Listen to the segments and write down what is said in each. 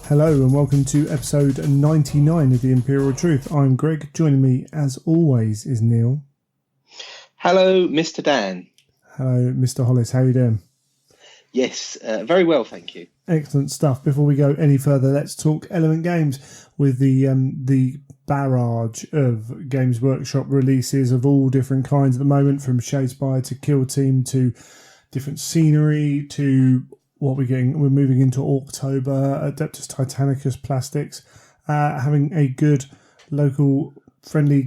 Hello and welcome to episode 99 of The Imperial Truth. I'm Greg. Joining me, as always, is Neil. Hello, Mr. Dan. Hello, Mr. Hollis. How are you doing? Yes, very well, thank you. Excellent stuff. Before we go any further, let's talk Element Games with the barrage of Games Workshop releases of all different kinds at the moment, from Shadespire to Kill Team to different scenery to what we're getting. We're moving into October. Adeptus Titanicus Plastics, having a good local friendly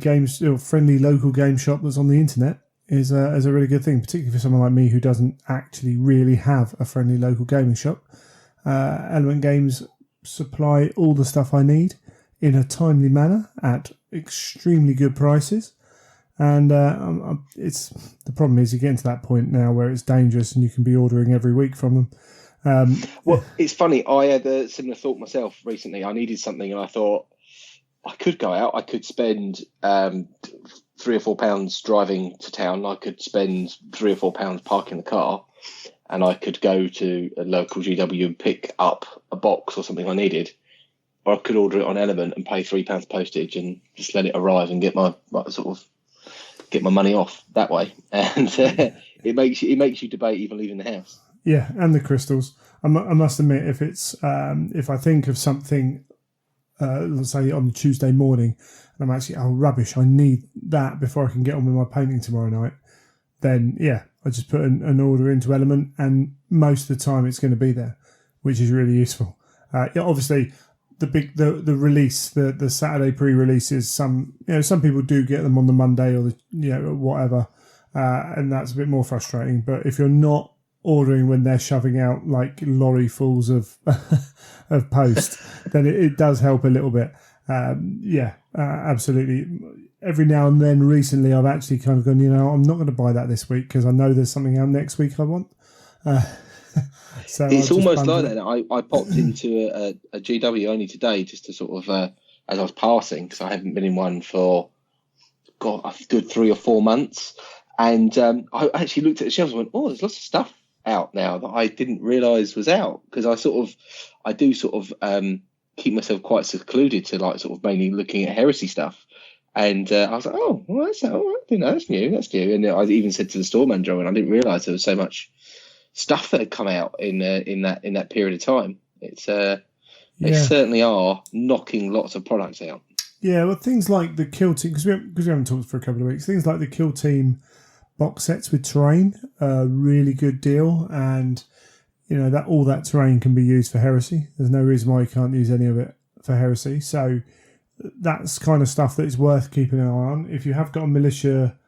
local game shop that's on the internet is a really good thing, particularly for someone like me who doesn't actually really have a friendly local gaming shop. Element Games supply all the stuff I need in a timely manner at extremely good prices. And it's the problem is you get to that point now where it's dangerous and you can be ordering every week from them. Well, it's funny. I had a similar thought myself recently. I needed something, and I thought I could go out. I could spend £3 or £4 driving to town. I could spend £3 or £4 parking the car, and I could go to a local GW and pick up a box or something I needed. Or I could order it on Element and pay £3 postage and just let it arrive and get my money off that way. And it makes you debate even leaving the house. Yeah, and the crystals. I must admit, if I think of something, let's say on the Tuesday morning, and I'm actually, rubbish, I need that before I can get on with my painting tomorrow night, then yeah, I just put an order into Element, and most of the time it's going to be there, which is really useful. Obviously, the release, the Saturday pre-releases, some people do get them on the Monday or whatever, and that's a bit more frustrating. But if you're not ordering when they're shoving out like lorry fulls of of post, then it does help a little bit. Absolutely. Every now and then recently I've actually kind of gone, I'm not going to buy that this week because I know there's something out next week I want. So it's almost like that. I popped into a GW only today just to sort of, as I was passing, because I haven't been in one for a good 3 or 4 months. And I actually looked at the shelves and went, oh, there's lots of stuff out now that I didn't realise was out, because I do keep myself quite secluded to like sort of mainly looking at heresy stuff. And I was like, oh, well, that's new. And I even said to the store manager, and I didn't realise there was so much stuff that had come out in that period of time. They certainly are knocking lots of products out. Yeah, well, things like the Kill Team, because we haven't talked for a couple of weeks. Things like the Kill Team box sets with terrain, a really good deal, and that all that terrain can be used for heresy. There's no reason why you can't use any of it for heresy. So that's kind of stuff that is worth keeping an eye on. If you have got a militia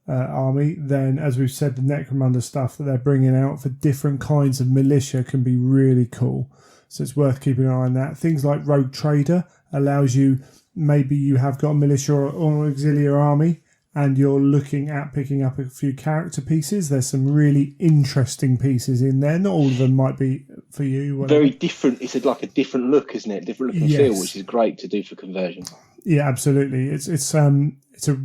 army, then as we've said, the Necromunda stuff that they're bringing out for different kinds of militia can be really cool. So it's worth keeping an eye on that. Things like Rogue Trader allows you, maybe you have got a militia or an auxiliary army and you're looking at picking up a few character pieces. There's some really interesting pieces in there. Not all of them might be for you. Whatever. Very different. It's like a different look, isn't it? Different look and feel, which is great to do for conversion. Yeah, absolutely. It's a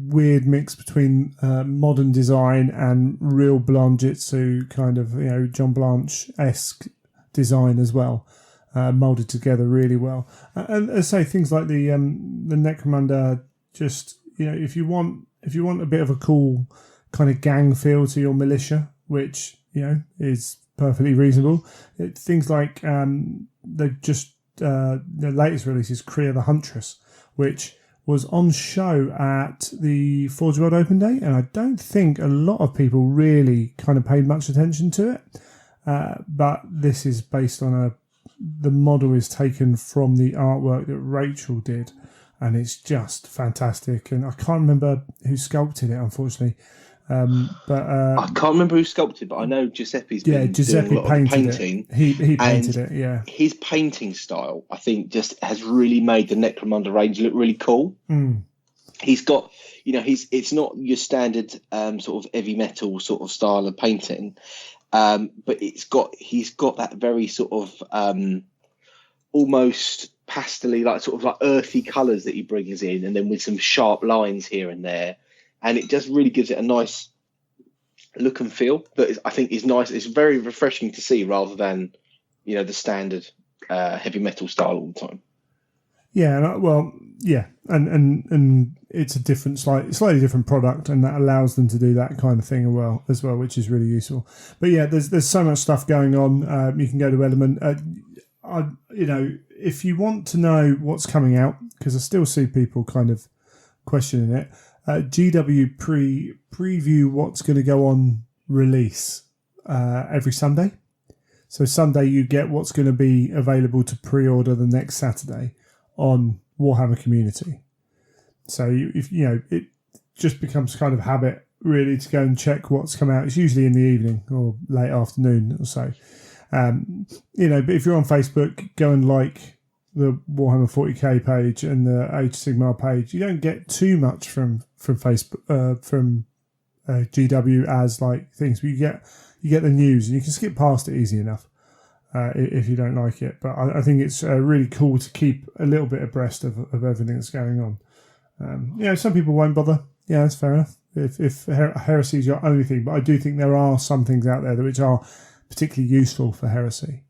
weird mix between modern design and real Blanc-Jitsu kind of, John Blanche-esque design as well, molded together really well. And as I say, things like the Necromunda, just if you want a bit of a cool kind of gang feel to your militia, which is perfectly reasonable. Things like they've just the latest release is Kriya the Huntress, which was on show at the Forge World Open Day, and I don't think a lot of people really kind of paid much attention to it. But this is based on the model is taken from the artwork that Rachel did, and it's just fantastic. And I can't remember who sculpted it, unfortunately. But I can't remember who sculpted, but I know Giuseppe's been doing a lot of painting. He painted it, yeah. His painting style, I think, just has really made the Necromunda range look really cool. Mm. He's got, it's not your standard sort of heavy metal sort of style of painting, but he's got that very sort of almost pastely, like sort of like earthy colours that he brings in, and then with some sharp lines here and there. And it just really gives it a nice look and feel that I think is nice. It's very refreshing to see rather than, the standard heavy metal style all the time. Yeah, and it's a different, slightly different product, and that allows them to do that kind of thing as well, which is really useful. But yeah, there's so much stuff going on. You can go to Element. If you want to know what's coming out, because I still see people kind of questioning it, GW preview what's going to go on release every Sunday. So Sunday you get what's going to be available to pre-order the next Saturday on Warhammer Community. So it just becomes kind of habit really to go and check what's come out. It's usually in the evening or late afternoon or so. But if you're on Facebook, go and like the Warhammer 40k page and the Age of Sigmar page. You don't get too much from Facebook from GW as like things, but you get the news and you can skip past it easy enough if you don't like it. But I think it's really cool to keep a little bit abreast of everything that's going on. Some people won't bother. Yeah, that's fair enough. If heresy is your only thing, but I do think there are some things out there which are particularly useful for heresy.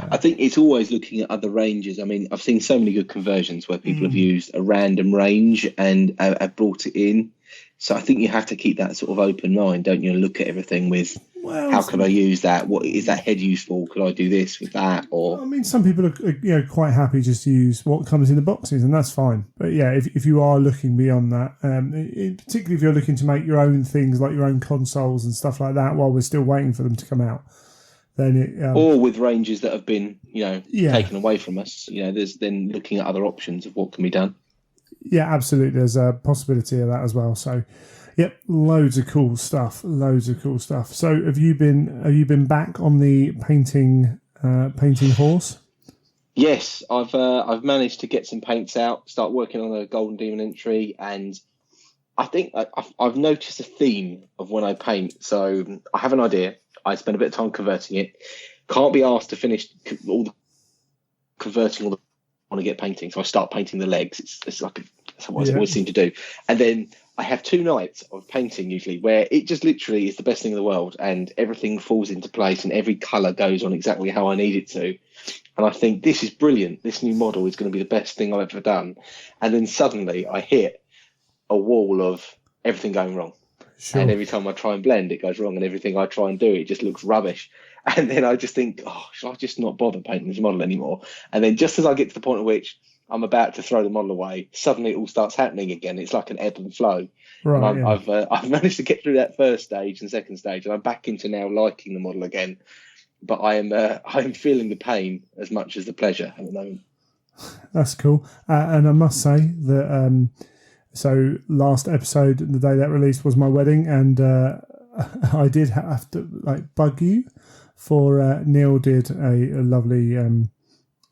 I think it's always looking at other ranges. I mean, I've seen so many good conversions where people have used a random range and have brought it in. So I think you have to keep that sort of open mind, don't you? Look at everything with, how can I use that? What is that head useful? Could I do this with that? Or some people are quite happy just to use what comes in the boxes, and that's fine. But yeah, if you are looking beyond that, particularly if you're looking to make your own things like your own consoles and stuff like that, while we're still waiting for them to come out, then or with ranges that have been taken away from us, there's then looking at other options of what can be done. Yeah, absolutely. There's a possibility of that as well. So, yep, loads of cool stuff. So, have you been back on the painting horse? Yes, I've managed to get some paints out, start working on a Golden Demon entry, and I think I've noticed a theme of when I paint. So I have an idea. I spend a bit of time converting it. Can't be asked to finish converting all the. Want to get painting, so I start painting the legs. It's like that's what I always seem to do. And then I have 2 nights of painting usually where it just literally is the best thing in the world, and everything falls into place and every colour goes on exactly how I need it to. And I think this is brilliant. This new model is going to be the best thing I've ever done. And then suddenly I hit a wall of everything going wrong. Sure. And every time I try and blend, it goes wrong, and everything I try and do, it just looks rubbish. And then I just think, should I just not bother painting this model anymore? And then just as I get to the point at which I'm about to throw the model away, suddenly it all starts happening again. It's like an ebb and flow. Right, and I've managed to get through that first stage and second stage, and I'm back into now liking the model again. But I am feeling the pain as much as the pleasure at the moment. That's cool. And I must say that so last episode, the day that released, was my wedding, and I did have to bug you. For Neil did a lovely.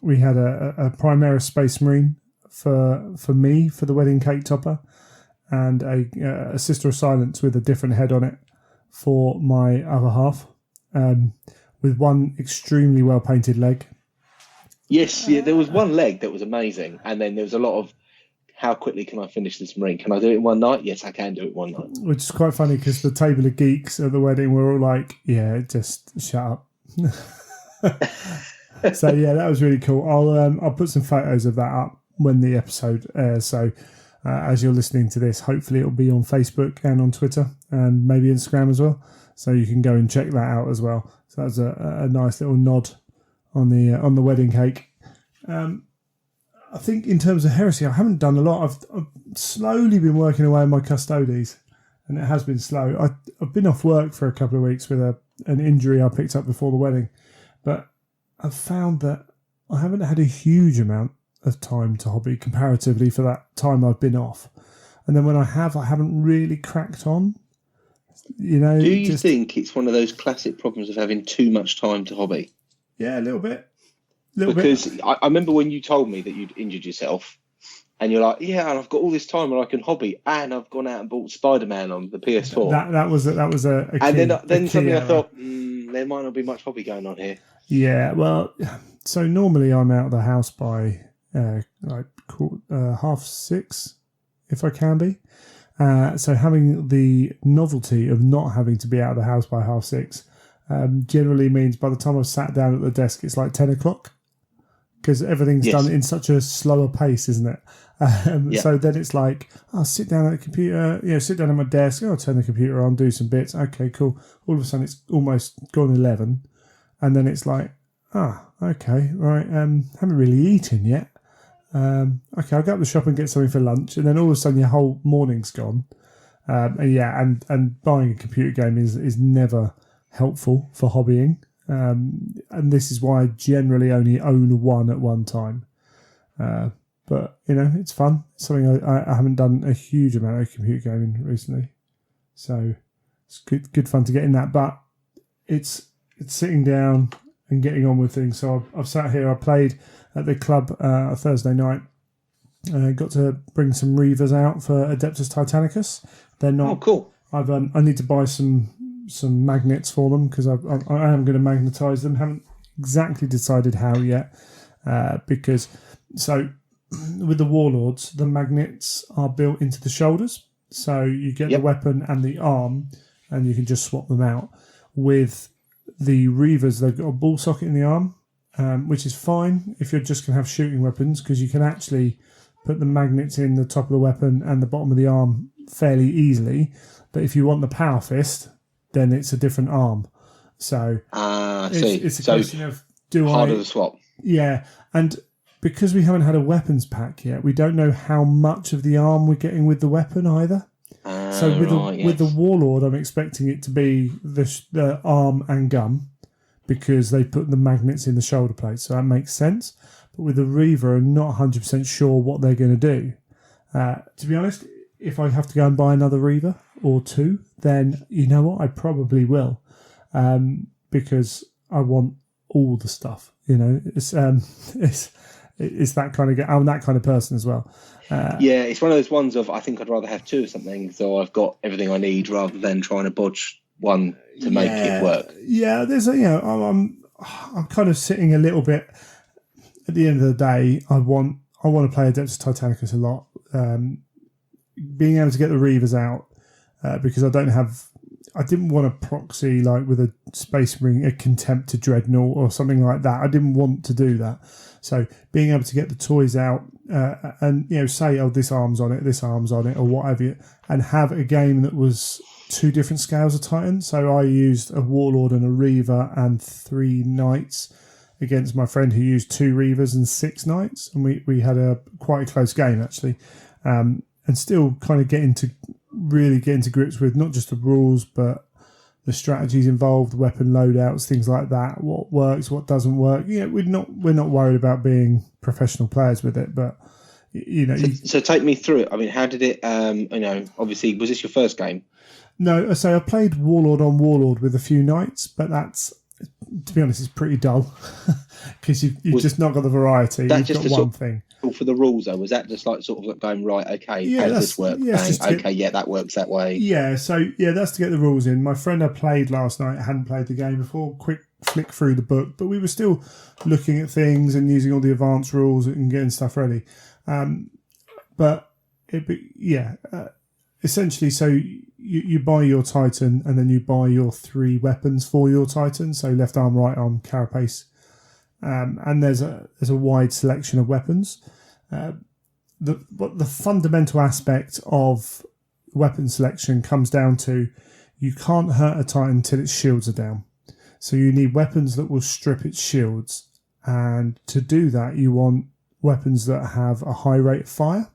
We had a Primarchs Space Marine for me for the wedding cake topper, and a Sister of Silence with a different head on it for my other half, with one extremely well painted leg. Yes, yeah, there was one leg that was amazing, and then there was a lot of. How quickly can I finish this marine? Can I do it in one night? Yes, I can do it one night. Which is quite funny because the table of geeks at the wedding were all like, yeah, just shut up. So, yeah, that was really cool. I'll put some photos of that up when the episode airs. So, as you're listening to this, hopefully it'll be on Facebook and on Twitter and maybe Instagram as well. So you can go and check that out as well. So that's a nice little nod on the wedding cake. I think in terms of heresy, I haven't done a lot. I've slowly been working away on my custodes, and it has been slow. I've been off work for a couple of weeks with an injury I picked up before the wedding, but I've found that I haven't had a huge amount of time to hobby comparatively for that time I've been off. And then when I haven't really cracked on. Do you think it's one of those classic problems of having too much time to hobby? Yeah, a little bit. Because I remember when you told me that you'd injured yourself, and you're like, yeah, and I've got all this time where I can hobby, and I've gone out and bought Spider-Man on the PS4. That was a key, and then suddenly I thought there might not be much hobby going on here. Yeah, well, so normally I'm out of the house by 6:30, if I can be. So having the novelty of not having to be out of the house by 6:30 generally means by the time I've sat down at the desk, it's like 10 o'clock. because everything's done in such a slower pace, isn't it? So then it's like, I'll sit down at the computer, sit down at my desk, I'll turn the computer on, do some bits. Okay, cool. All of a sudden it's almost gone 11. And then it's like, okay, right, haven't really eaten yet. Okay, I'll go up the shop and get something for lunch. And then all of a sudden your whole morning's gone. And buying a computer game is never helpful for hobbying. And this is why I generally only own one at one time. But, it's fun. It's something I haven't done a huge amount of computer gaming recently. So it's good fun to get in that. But it's sitting down and getting on with things. So I've sat here. I played at the club Thursday night. Got to bring some Reavers out for Adeptus Titanicus. They're not... Oh, cool. I need to buy some magnets for them because I am going to magnetise them. Haven't exactly decided how yet. Because... So... With the Warlords, the magnets are built into the shoulders. So you get the weapon and the arm, and you can just swap them out. With the Reavers, they've got a ball socket in the arm, which is fine if you're just going to have shooting weapons, because you can actually put the magnets in the top of the weapon and the bottom of the arm fairly easily. But if you want the power fist, then it's a different arm. So it's a question of harder to swap. Yeah, and because we haven't had a weapons pack yet, we don't know how much of the arm we're getting with the weapon either. So with the Warlord, I'm expecting it to be the arm and gun, because they put the magnets in the shoulder plates, so that makes sense. But with the Reaver, I'm not 100% sure what they're going to do. To be honest, if I have to go and buy another Reaver or two, then you know what, I probably will, because I want all the stuff. It's that kind of... I'm that kind of person as well. It's one of those ones of, I think I'd rather have two of something, so I've got everything I need, rather than trying to bodge one to make it work. Yeah, there's I'm kind of sitting a little bit... At the end of the day, I want to play Adeptus Titanicus a lot. Being able to get the Reavers out, because I didn't want a proxy like with a Space Marine, a Contempt to Dreadnought or something like that. I didn't want to do that. So being able to get the toys out and say, this arm's on it, or whatever, and have a game that was two different scales of Titan. So I used a Warlord and a Reaver and 3 Knights against my friend who used 2 Reavers and 6 Knights, and we had quite a close game actually, and still kind of getting to grips with not just the rules but the strategies involved, weapon loadouts, things like that, what works, what doesn't work. We're not worried about being professional players with it, but So take me through it. I mean, how did it? Obviously, was this your first game? No, so I played Warlord on Warlord with a few Knights, but that's, to be honest, it's pretty dull because you've just not got the variety. You've got one thing. For the rules, though, was that just like sort of like going, right, okay, how does this work? That works that way. Yeah, so that's to get the rules in. My friend I played last night hadn't played the game before. Quick flick through the book, but we were still looking at things and using all the advanced rules and getting stuff ready. Essentially, so you buy your Titan and then you buy your 3 weapons for your Titan. So left arm, right arm, carapace. And there's a wide selection of weapons. The fundamental aspect of weapon selection comes down to you can't hurt a Titan until its shields are down. So you need weapons that will strip its shields. And to do that, you want weapons that have a high rate of fire,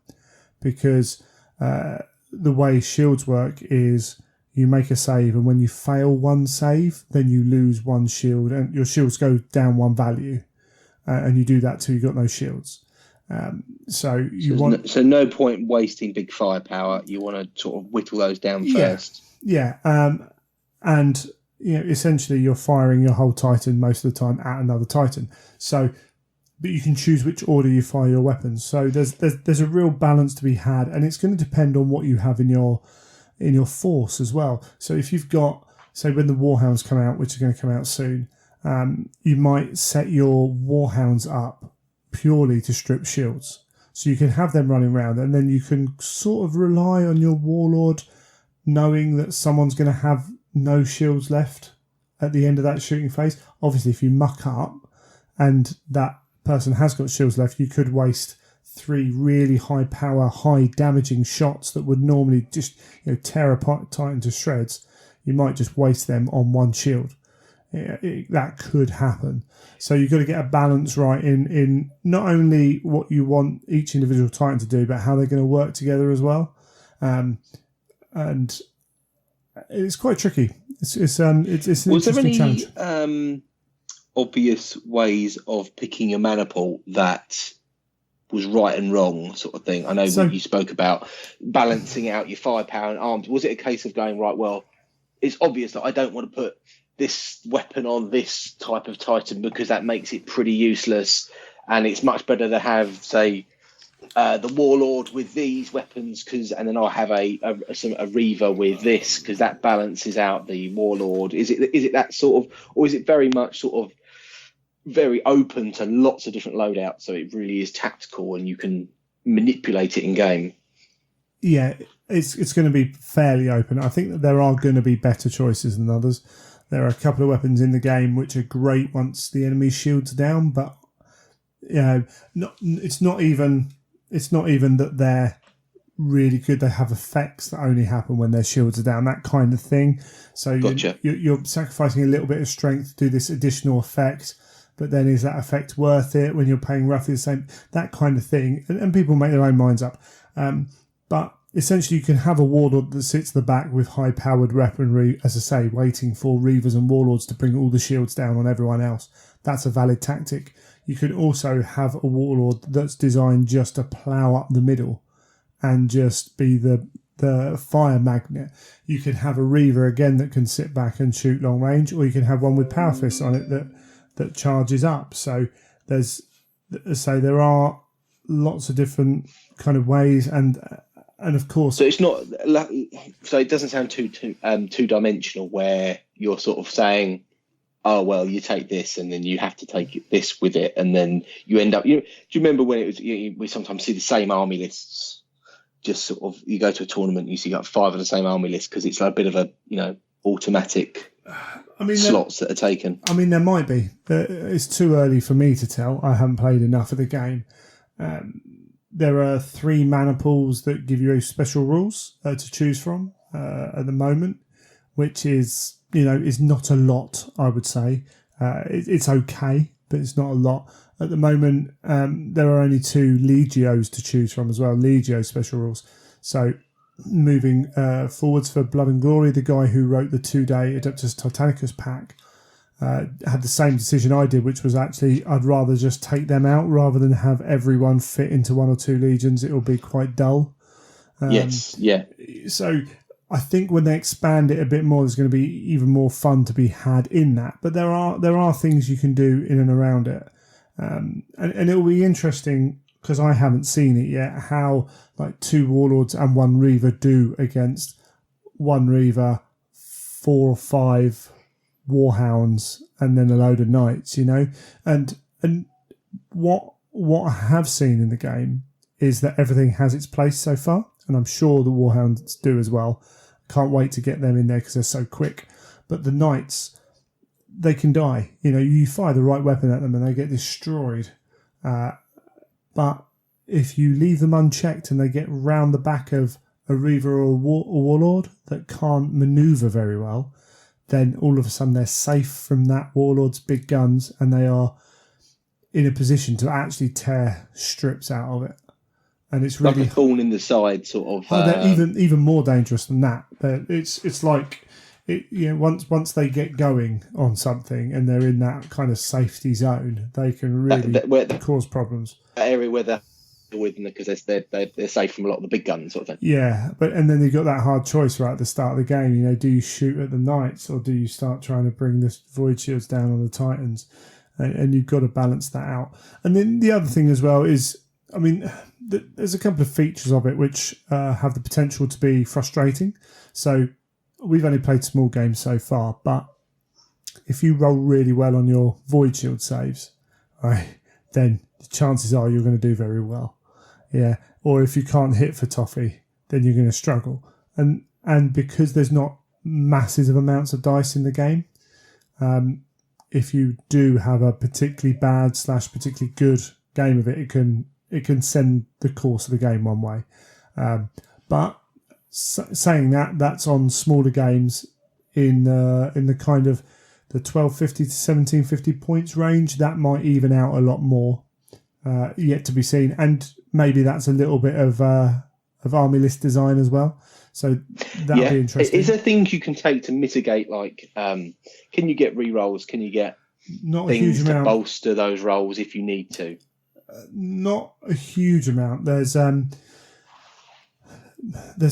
because the way shields work is you make a save, and when you fail one save, then you lose 1 shield, and your shields go down 1 value, and you do that till you've got no shields. So no point wasting big firepower. You want to sort of whittle those down first. Yeah, and essentially you're firing your whole Titan most of the time at another Titan. So, but you can choose which order you fire your weapons. So there's a real balance to be had, and it's going to depend on what you have in your force as well. So if you've got, say, when the Warhounds come out, which are going to come out soon, you might set your Warhounds up purely to strip shields. So you can have them running around, and then you can sort of rely on your Warlord knowing that someone's going to have no shields left at the end of that shooting phase. Obviously, if you muck up and that person has got shields left, you could waste 3 really high power, high damaging shots that would normally just tear a Titan to shreds. You might just waste them on 1 shield. That could happen. So you've got to get a balance right in not only what you want each individual Titan to do, but how they're going to work together as well. And it's quite tricky. It's an interesting challenge. Was there any obvious ways of picking your mana pool that was right and wrong sort of thing? I know that you spoke about balancing out your firepower and arms. Was it a case of going, right, well, it's obvious that I don't want to put this weapon on this type of Titan because that makes it pretty useless, and it's much better to have, say, the Warlord with these weapons, and then I'll have a Reaver with this because that balances out the Warlord. Is it that sort of, or is it very much sort of very open to lots of different loadouts, so it really is tactical and you can manipulate it in game? Yeah, it's going to be fairly open. I think that there are going to be better choices than others. There are a couple of weapons in the game which are great once the enemy's shields are down, but it's not even that they're really good. They have effects that only happen when their shields are down, that kind of thing. So gotcha. You're sacrificing a little bit of strength to do this additional effect, but then is that effect worth it when you're paying roughly the same? That kind of thing. And people make their own minds up. But essentially you can have a Warlord that sits at the back with high-powered weaponry, as I say, waiting for Reavers and Warlords to bring all the shields down on everyone else. That's a valid tactic. You can also have a Warlord that's designed just to plough up the middle and just be the fire magnet. You can have a Reaver, again, that can sit back and shoot long range, or you can have one with Power Fists on it that charges up. So there are lots of different kind of ways, and of course, so it's not. So it doesn't sound two dimensional, where you're sort of saying, "Oh well, you take this, and then you have to take this with it, and then you end up." Do you remember when it was? We sometimes see the same army lists. Just sort of, you go to a tournament, you see 5 of the same army list because it's like a bit of a automatic. Slots that are taken. I mean, there might be. It's too early for me to tell. I haven't played enough of the game. There are 3 mana pools that give you special rules to choose from at the moment, which is not a lot, I would say. It's okay, but it's not a lot. At the moment, there are only 2 Legios to choose from as well, Legio special rules. So moving forwards for Blood and Glory, the guy who wrote the 2-day Adeptus Titanicus pack had the same decision I did, which was actually I'd rather just take them out rather than have everyone fit into 1 or 2 legions. It'll be quite dull. Yes, yeah. So I think when they expand it a bit more, there's going to be even more fun to be had in that. But there are things you can do in and around it, and it'll be interesting because I haven't seen it yet. How 2 Warlords and 1 Reaver do against 1 Reaver, 4 or 5 Warhounds, and then a load of Knights. And what I have seen in the game is that everything has its place so far, and I'm sure the Warhounds do as well. Can't wait to get them in there because they're so quick. But the Knights, they can die. You fire the right weapon at them and they get destroyed. But if you leave them unchecked and they get round the back of a Reaver or a Warlord that can't manoeuvre very well, then all of a sudden they're safe from that Warlord's big guns and they are in a position to actually tear strips out of it. And it's really like a thorn in the side, sort of. They're even more dangerous than that. It's like once they get going on something and they're in that kind of safety zone, they can really cause problems. That area where they're with them because they're safe from a lot of the big guns, sort of thing. Yeah, and then you've got that hard choice right at the start of the game. Do you shoot at the Knights or do you start trying to bring the Void Shields down on the Titans? And you've got to balance that out. And then the other thing as well is, there's a couple of features of it which have the potential to be frustrating. So we've only played small games so far, but if you roll really well on your Void Shield saves, right, then the chances are you're going to do very well. Yeah. Or if you can't hit for toffee, then you're going to struggle. And because there's not massive amounts of dice in the game, if you do have a particularly bad / particularly good game of it, it can send the course of the game one way. But saying that, that's on smaller games in the kind of the 1250 to 1750 points range. That might even out a lot more, yet to be seen. And maybe that's a little bit of army list design as well. So that'll be interesting. Is there things you can take to mitigate? Like, can you get re-rolls? Can you get not a huge amount to bolster those rolls if you need to? Not a huge amount. There's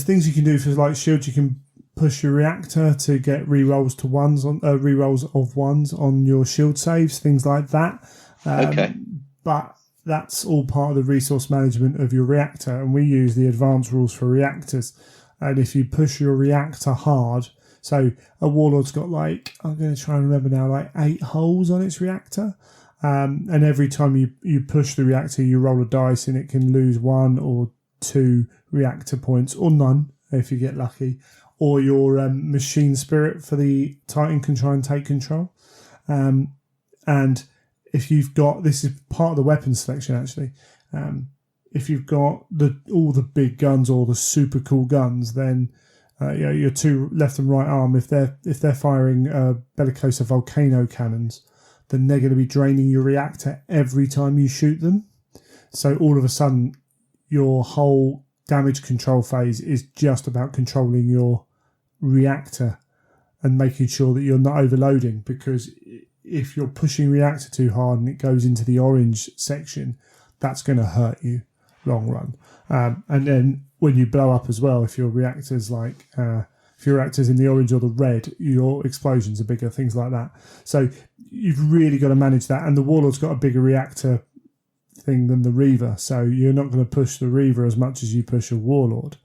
things you can do for like shields. You can push your reactor to get re-rolls to ones on re-rolls of ones on your shield saves, things like that. Okay. But that's all part of the resource management of your reactor, and we use the advanced rules for reactors. And if you push your reactor hard, so a warlord's got like, I'm going to try and remember now, like 8 holes on its reactor. And every time you push the reactor, you roll a dice and it can lose 1 or 2 reactor points, or none if you get lucky. Or your machine spirit for the Titan can try and take control. And if you've got, this is part of the weapon selection actually, if you've got all the big guns or the super cool guns, then your 2 left and right arm, if they're firing Bellicosa volcano cannons, then they're going to be draining your reactor every time you shoot them. So all of a sudden, your whole damage control phase is just about controlling your reactor and making sure that you're not overloading, because if you're pushing reactor too hard and it goes into the orange section, that's going to hurt you long run. And then when you blow up as well, if your reactor's like if your reactor's in the orange or the red, your explosions are bigger, things like that. So you've really got to manage that. And the Warlord's got a bigger reactor thing than the Reaver, so you're not going to push the Reaver as much as you push a Warlord.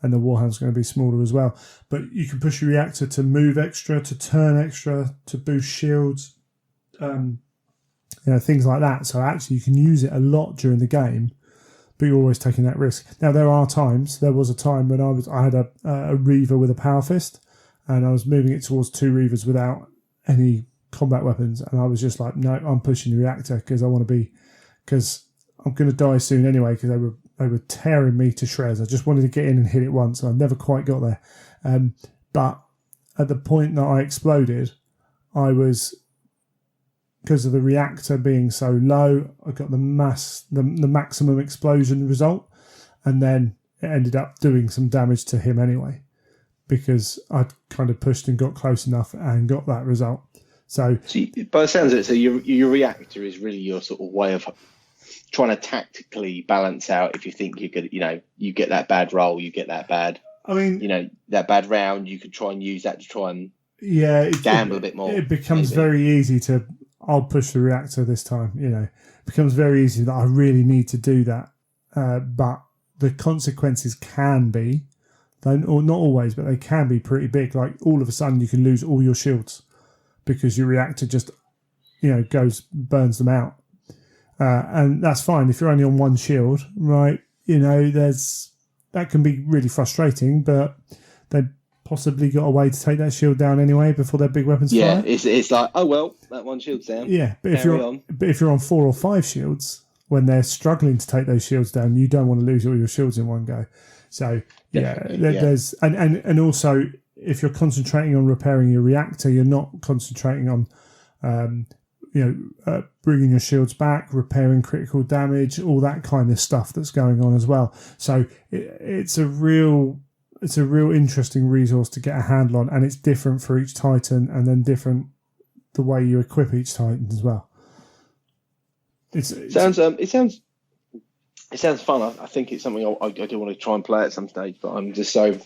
And the Warhound's going to be smaller as well. But you can push your reactor to move extra, to turn extra, to boost shields, things like that. So actually you can use it a lot during the game, but you're always taking that risk. Now there was a time when I had a Reaver with a Power Fist, and I was moving it towards 2 Reavers without any combat weapons, and I was just like, no, I'm pushing the reactor because I'm going to die soon anyway, because they were tearing me to shreds. I just wanted to get in and hit it once, and I never quite got there. But at the point that I exploded, I was, because of the reactor being so low, I got the maximum explosion result, and then it ended up doing some damage to him anyway, because I'd kind of pushed and got close enough and got that result. So by the sounds of it, so your reactor is really your sort of way of trying to tactically balance out if you think you could, you get that bad roll, you get that bad, that bad round, you could try and use that to try and gamble a bit more. It becomes very easy to, I'll push the reactor this time, it becomes very easy that I really need to do that. But the consequences can be, or not always, but they can be pretty big. Like all of a sudden you can lose all your shields because your reactor just, burns them out. And that's fine if you're only on 1 shield, right? That can be really frustrating, but they possibly got a way to take that shield down anyway before their big weapons fire. Yeah, it's like, oh well, that 1 shield's down. Yeah, but if you're on 4 or 5 shields, when they're struggling to take those shields down, you don't want to lose all your shields in one go. So there's and also if you're concentrating on repairing your reactor, you're not concentrating on bringing your shields back, repairing critical damage, all that kind of stuff that's going on as well. So it's a real interesting resource to get a handle on, and it's different for each Titan, and then different the way you equip each Titan as well. It sounds fun. I think it's something I do want to try and play at some stage, but I'm just so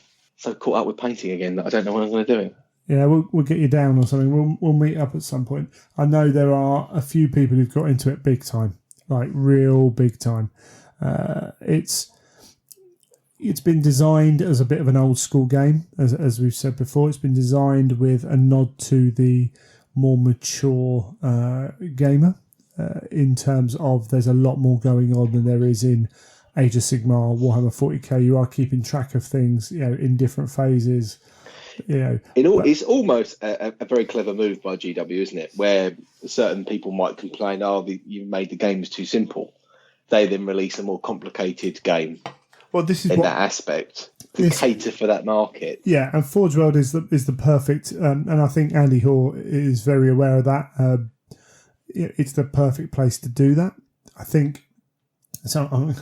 caught up with painting again that I don't know when I'm going to do it. Yeah, we'll get you down or something. We'll meet up at some point. I know there are a few people who've got into it big time, like real big time. It's been designed as a bit of an old school game, as we've said before. It's been designed with a nod to the more mature gamer in terms of there's a lot more going on than there is in Age of Sigmar, Warhammer 40k. You are keeping track of things, in different phases. It's almost a very clever move by GW, isn't it? Where certain people might complain, you made the games too simple. They then release a more complicated game. Well, this is in that aspect to cater for that market. Yeah, and Forge World is the perfect, and I think Andy Hoare is very aware of that. It's the perfect place to do that. I think. So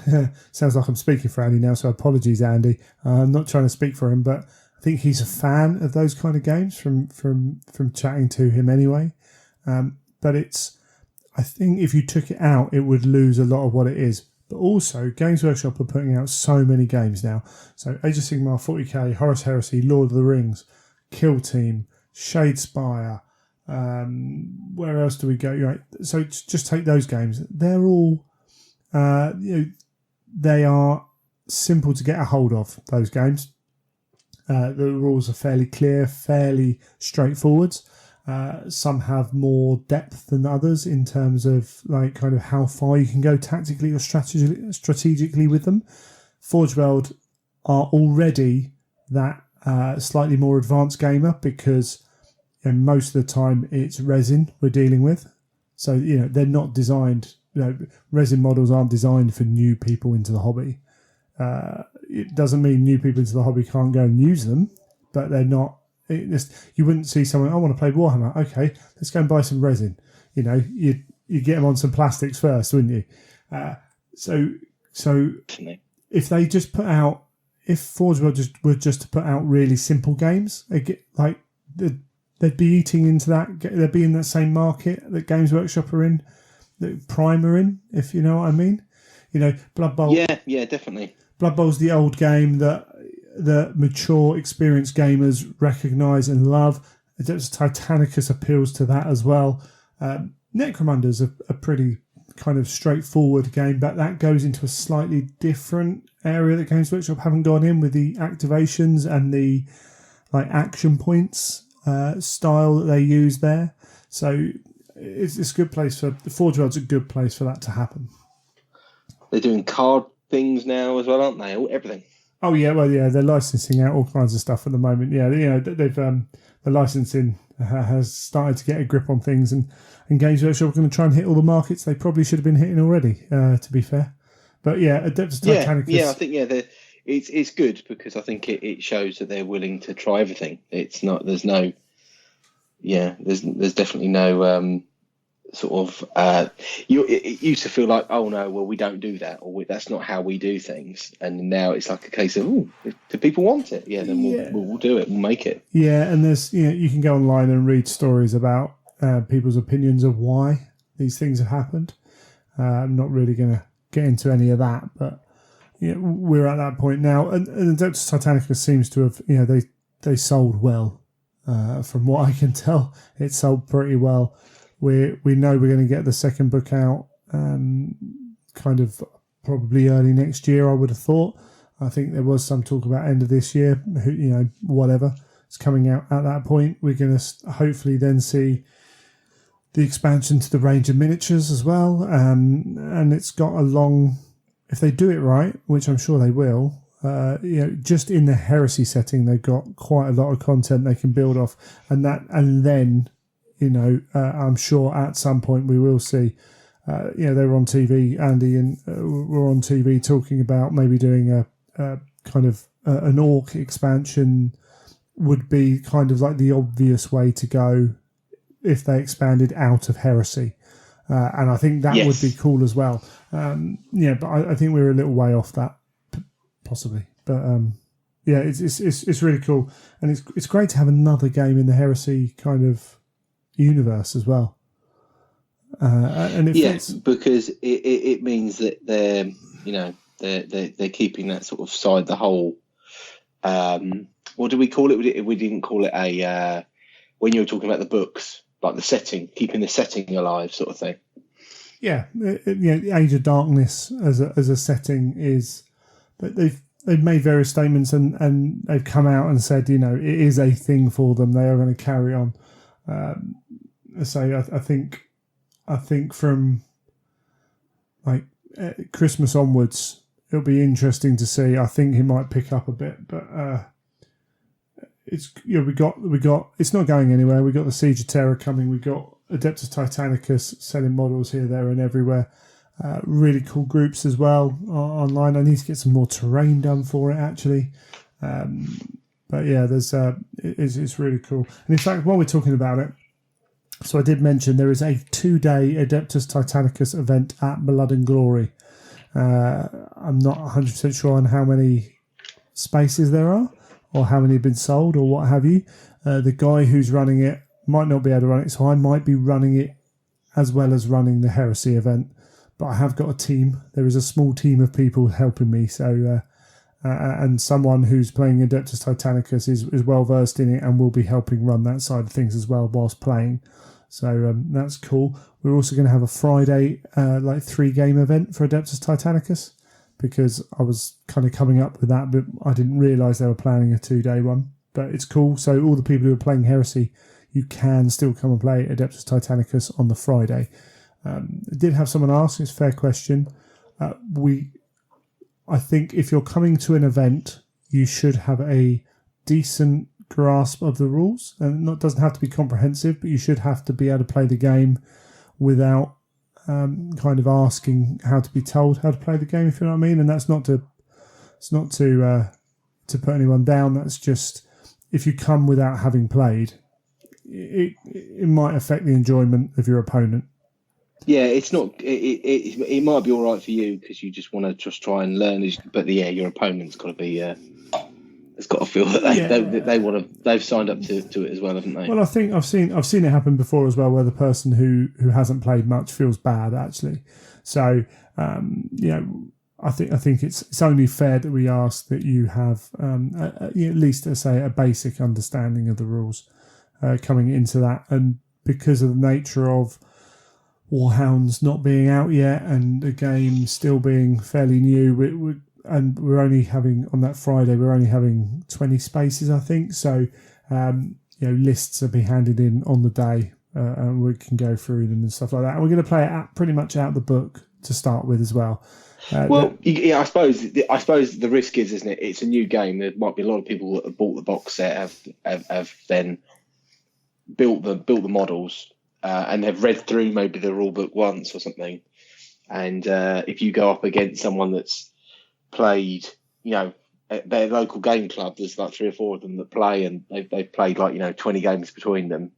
sounds like I'm speaking for Andy now, so apologies, Andy. I'm not trying to speak for him, but I think he's a fan of those kind of games from chatting to him anyway. But I think if you took it out, it would lose a lot of what it is. But also, Games Workshop are putting out so many games now. So Age of Sigmar, 40k, Horus Heresy, Lord of the Rings, Kill Team, Shadespire. Where else do we go? Right. So just take those games. They're all, they are simple to get a hold of, those games. The rules are fairly clear, fairly straightforward. Some have more depth than others in terms of kind of how far you can go tactically or strategically with them. Forge World are already that slightly more advanced gamer because most of the time it's resin we're dealing with. So, they're not designed, resin models aren't designed for new people into the hobby. It doesn't mean new people into the hobby can't go and use them, but they're not. You wouldn't see someone, I want to play Warhammer. Okay, let's go and buy some resin. You get them on some plastics first, wouldn't you? So if they just put out, if Forge World were just to put out really simple games, they'd be eating into that. They'd be in that same market that Games Workshop are in, that Prime are in, if you know what I mean. Blood Bowl. Yeah, definitely. Blood Bowl's the old game that the mature, experienced gamers recognise and love. Adeptus Titanicus appeals to that as well. Necromunder's a pretty kind of straightforward game, but that goes into a slightly different area that Games Workshop haven't gone in with the activations and the action points style that they use there. So it's a good place for the Forge World's a good place for that to happen. They're doing card things now as well, aren't they? Everything. Oh yeah, well yeah, they're licensing out all kinds of stuff at the moment. Yeah, they've the licensing has started to get a grip on things, and Games Workshop are going to try and hit all the markets they probably should have been hitting already. To be fair, but yeah, Adeptus Titanicus. Yeah, I think it's good because I think it shows that they're willing to try everything. It's not there's definitely no it used to feel like, oh no, well we don't do that, or that's not how we do things, and now it's like a case of, do people want it? Yeah, then we'll do it, we'll make it. Yeah, and there's you can go online and read stories about people's opinions of why these things have happened. I'm not really going to get into any of that, but we're at that point now, and Adeptus Titanicus seems to have they sold well. From what I can tell, it sold pretty well. We know we're going to get the second book out kind of probably early next year, I would have thought. I think there was some talk about end of this year, whatever. It's coming out at that point. We're going to hopefully then see the expansion to the range of miniatures as well. And it's got a long, if they do it right, which I'm sure they will, just in the heresy setting, they've got quite a lot of content they can build off. And then I'm sure at some point we will see, they were on TV, Andy, and we're on TV talking about maybe doing a kind of an orc expansion would be kind of like the obvious way to go if they expanded out of heresy. And I think that would be cool as well. But I think we're a little way off that, possibly. But it's really cool. And it's great to have another game in the heresy kind of universe as well, and because it means that they're keeping that sort of side, the whole what do we call it? We didn't call it a when you were talking about the books, like the setting, keeping the setting alive, sort of thing. Age of Darkness as a setting is, but they've made various statements and they've come out and said it is a thing for them. They are going to carry on. So I think from Christmas onwards, it'll be interesting to see. I think he might pick up a bit, but it's we got it's not going anywhere. We got the Siege of Terror coming. We got Adeptus Titanicus selling models here, there, and everywhere. Really cool groups as well online. I need to get some more terrain done for it actually. But yeah, there's it's really cool. And in fact, while we're talking about it, so I did mention there is a 2-day Adeptus Titanicus event at Blood and Glory. I'm not 100% sure on how many spaces there are or how many have been sold or what have you. The guy who's running it might not be able to run it, so I might be running it as well as running the Heresy event. But I have got a team. There is a small team of people helping me. So and someone who's playing Adeptus Titanicus is well versed in it and will be helping run that side of things as well whilst playing. So that's cool. We're also going to have a Friday 3-game event for Adeptus Titanicus because I was kind of coming up with that, but I didn't realise they were planning a 2-day one. But it's cool. So all the people who are playing Heresy, you can still come and play Adeptus Titanicus on the Friday. I did have someone ask, it's a fair question. I think if you're coming to an event, you should have a decent grasp of the rules. And it doesn't have to be comprehensive, but you should have to be able to play the game without kind of asking how to be told how to play the game, if you know what I mean. And that's not to put anyone down. That's just if you come without having played, it might affect the enjoyment of your opponent. Yeah, it's not. It might be all right for you because you just want to just try and learn. But yeah, your opponent's got to be. It's got to feel that they want to. They've signed up to it as well, haven't they? Well, I think I've seen it happen before as well, where the person who hasn't played much feels bad actually. So I think it's only fair that we ask that you have at least a basic understanding of the rules coming into that, and because of the nature of Warhounds not being out yet and the game still being fairly new, we're only having on that Friday we're only having 20 spaces, I think. So lists will be handed in on the day, and we can go through them and stuff like that. And we're going to play it pretty much out the book to start with as well. I suppose the risk is, isn't it? It's a new game. There might be a lot of people that have bought the box set have then built the models. And have read through maybe the rule book once or something. And if you go up against someone that's played, at their local game club, there's like 3 or 4 of them that play, and they've played 20 games between them.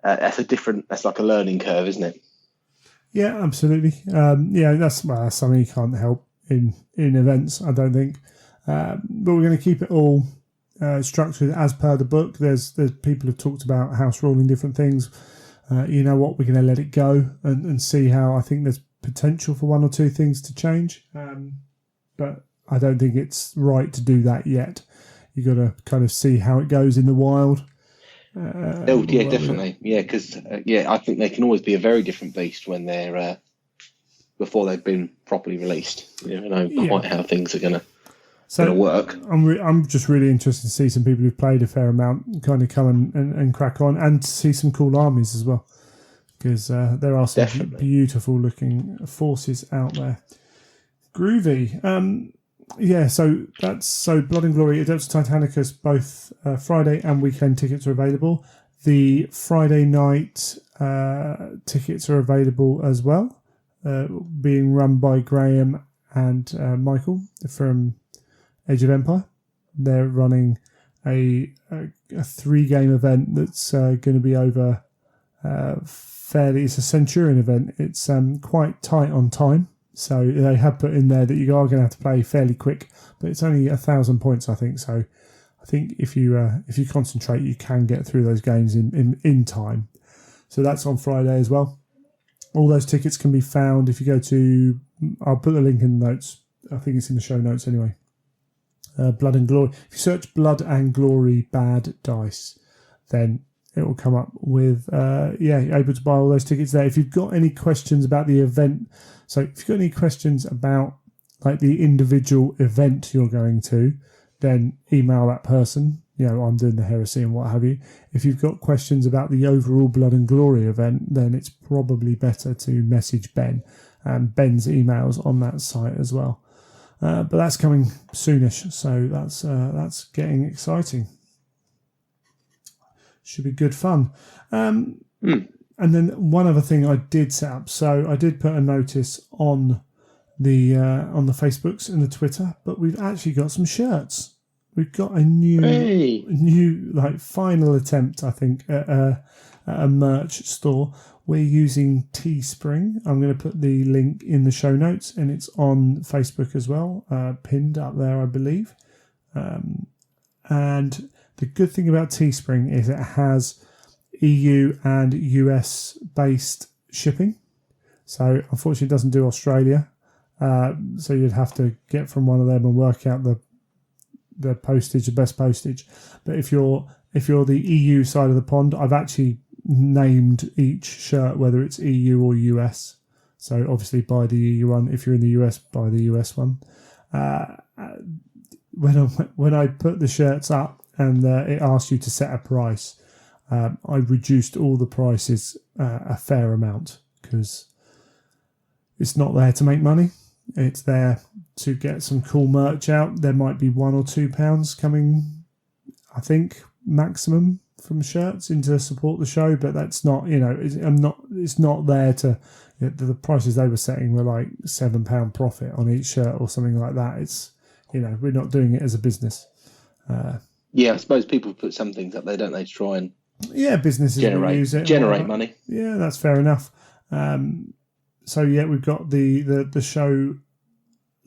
That's like a learning curve, isn't it? Yeah, absolutely. That's something you can't help in events, I don't think. But we're going to keep it all structured as per the book. There's people who've talked about house ruling different things. We're going to let it go and see how. I think there's potential for 1 or 2 things to change, but I don't think it's right to do that yet. You've got to kind of see how it goes in the wild. Definitely. Yeah, because I think they can always be a very different beast when they're before they've been properly released. You never know quite how things are going to work. I'm just really interested to see some people who've played a fair amount kind of come and crack on, and to see some cool armies as well, because there are some beautiful looking forces out there. Groovy. So Blood and Glory, Adeptus Titanicus, both Friday and weekend tickets are available. The Friday night tickets are available as well, being run by Graham and Michael from Age of Empire. They're running a 3-game event that's going to be over it's a Centurion event. It's quite tight on time, so they have put in there that you are going to have to play fairly quick, but it's only 1,000 points, I think. So I think if you concentrate, you can get through those games in time. So that's on Friday as well. All those tickets can be found if you go to. I'll put the link in the notes. I think it's in the show notes anyway. Blood and Glory. If you search Blood and Glory Bad Dice, then it will come up with you're able to buy all those tickets there. If you've got any questions about the event, so if you've got any questions about the individual event you're going to, then email that person. I'm doing the Heresy and what have you. If you've got questions about the overall Blood and Glory event, then it's probably better to message Ben, and Ben's email's on that site as well. But that's coming soonish, so that's getting exciting. should be good fun. And then one other thing I did set up. So I did put a notice on the Facebooks and the Twitter, but we've actually got some shirts. We've got a new like final attempt, I think, at a merch store. We're using Teespring. I'm going to put the link in the show notes, and it's on Facebook as well, pinned up there, I believe. And the good thing about Teespring is it has EU and US based shipping. So unfortunately, it doesn't do Australia. So you'd have to get from one of them and work out the postage, the best postage. But if you're the EU side of the pond, I've actually named each shirt, whether it's EU or US. So obviously buy the EU one. If you're in the US, buy the US one. When I put the shirts up and it asked you to set a price, I reduced all the prices a fair amount because it's not there to make money. It's there to get some cool merch out. There might be £1 or £2 coming, I think, maximum from shirts in to support the show, but that's not, it's not there to, the prices they were setting were like £7 profit on each shirt or something like that. It's, we're not doing it as a business. Yeah, I suppose people put some things up there, don't they, to try and businesses use it. Generate money. Yeah, that's fair enough. So yeah, we've got the show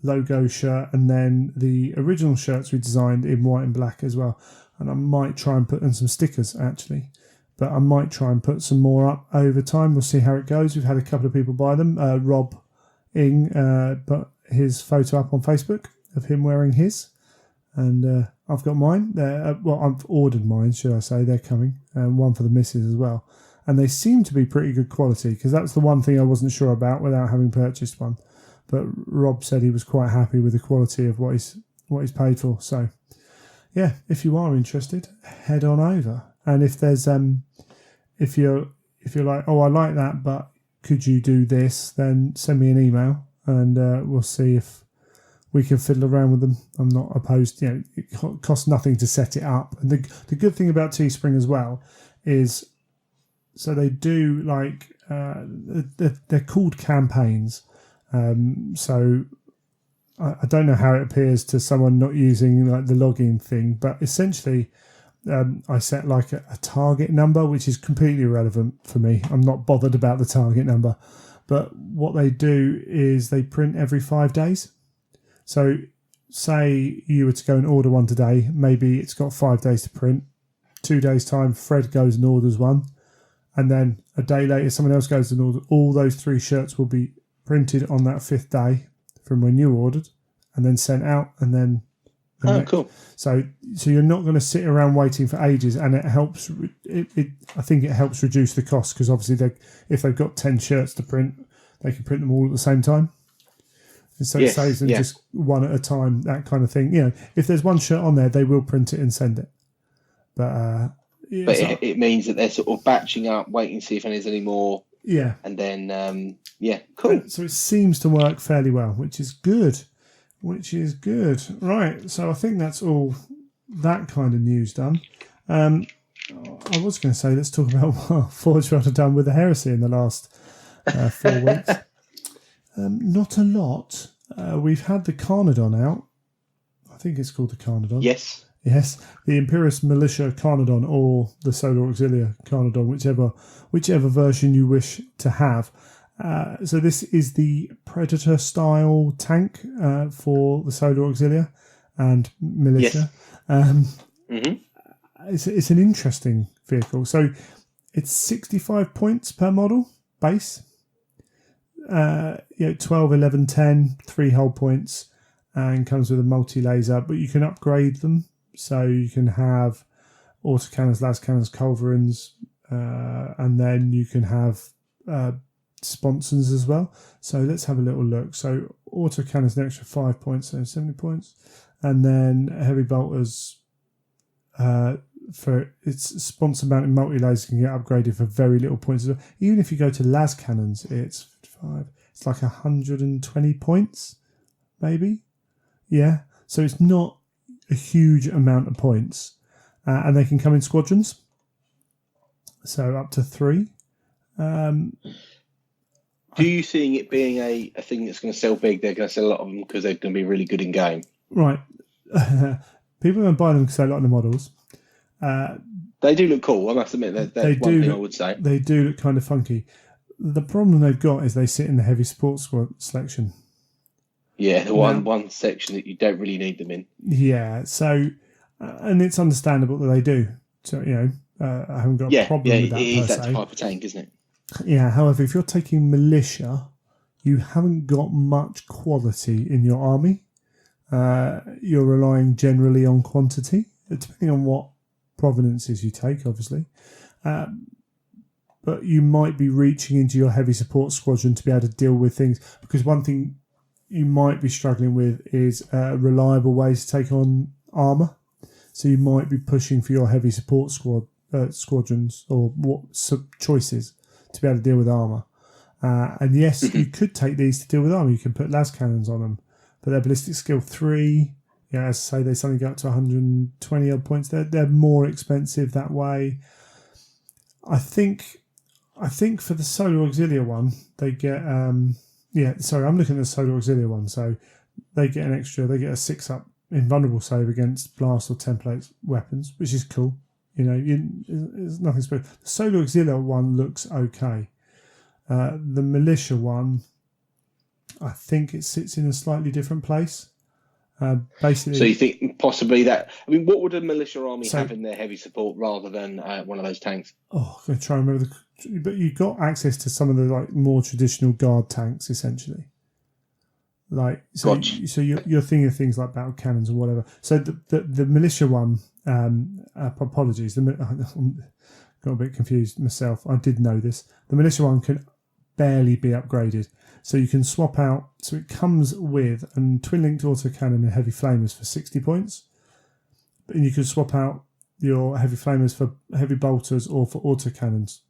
logo shirt and then the original shirts we designed in white and black as well. And I might try and put in some stickers actually, but I might try and put some more up over time. We'll see how it goes. We've had a couple of people buy them. Rob Ing put his photo up on Facebook of him wearing his, and I've got mine. I've ordered mine, should I say? They're coming, and one for the missus as well. And they seem to be pretty good quality because that's the one thing I wasn't sure about without having purchased one. But Rob said he was quite happy with the quality of what he's paid for. So yeah, if you are interested, head on over. And if there's if you're like, oh, I like that, but could you do this? Then send me an email and we'll see if we can fiddle around with them. I'm not opposed. It costs nothing to set it up. And the good thing about Teespring as well is, so they do like they're called campaigns. So I don't know how it appears to someone not using like the login thing, but essentially I set like a target number, which is completely irrelevant for me. I'm not bothered about the target number, but what they do is they print every 5 days. So say you were to go and order one today, maybe it's got 5 days to print. 2 days time, Fred goes and orders one. And then a day later, someone else goes and orders. All those 3 shirts will be printed on that 5th day from when you ordered and then sent out. And then cool. So you're not going to sit around waiting for ages, and it helps. I think it helps reduce the cost because obviously if they've got 10 shirts to print, they can print them all at the same time. And so it saves them just one at a time, that kind of thing. If there's one shirt on there, they will print it and send it. But it means that they're sort of batching up, waiting to see if there's any more. Yeah. And then, cool. So it seems to work fairly well, which is good. Right. So I think that's all that kind of news done. I was going to say, let's talk about what Forge World have done with the Heresy in the last 4 weeks. Not a lot. We've had the Carnodon out. I think it's called the Carnodon. Yes, the Imperius Militia Carnodon or the Solar Auxilia Carnodon, whichever version you wish to have. So this is the Predator style tank for the Solar Auxilia and Militia. Yes. It's an interesting vehicle. So it's 65 points per model base. 12, 11, 10, 3 hull points, and comes with a multi-laser, but you can upgrade them. So you can have autocannons, las cannons, culverins, and then you can have sponsons as well. So let's have a little look. So autocannons an extra 5 points, so 70 points, and then heavy bolters for its sponsor mounted multi-laser can get upgraded for very little points as well. Even if you go to las cannons, it's 55. It's like 120 points, maybe. Yeah. So it's not a huge amount of points, and they can come in squadrons. So up to 3. Do you seeing it being a thing that's going to sell big? They're going to sell a lot of them because they're going to be really good in game. Right. People don't buy them because they like the models. They do look cool. I must admit that's one thing I would say. They do look kind of funky. The problem they've got is they sit in the heavy support squad selection. Yeah, the one section that you don't really need them in. Yeah, so and it's understandable that they do. So I haven't got a problem with that. Yeah, it is that type of tank, isn't it? Yeah. However, if you're taking militia, you haven't got much quality in your army. You're relying generally on quantity, depending on what provenances you take, obviously. But you might be reaching into your heavy support squadron to be able to deal with things, because one thing you might be struggling with is reliable ways to take on armour. So you might be pushing for your heavy support squadrons or choices to be able to deal with armour. And yes, you could take these to deal with armour. You can put las cannons on them, but they're ballistic skill 3. Yeah, as I say, they suddenly go up to 120 odd points. They're more expensive that way. I think for the Solar Auxilia one, they get I'm looking at the Solar Auxilia one. So they get a 6-up invulnerable save against blast or template weapons, which is cool. There's nothing special. The Solar Auxilia one looks okay. The militia one, I think it sits in a slightly different place. Basically, so you think possibly that? I mean, what would a militia army have in their heavy support rather than one of those tanks? Oh, I'm going to try and remember but you've got access to some of the more traditional guard tanks, essentially. So you're thinking of things like battle cannons and whatever. So the militia one, apologies, I got a bit confused myself. I did know this. The militia one can barely be upgraded. So you can swap out. So it comes with a twin-linked autocannon and heavy flamers for 60 points. And you can swap out your heavy flamers for heavy bolters or for autocannons.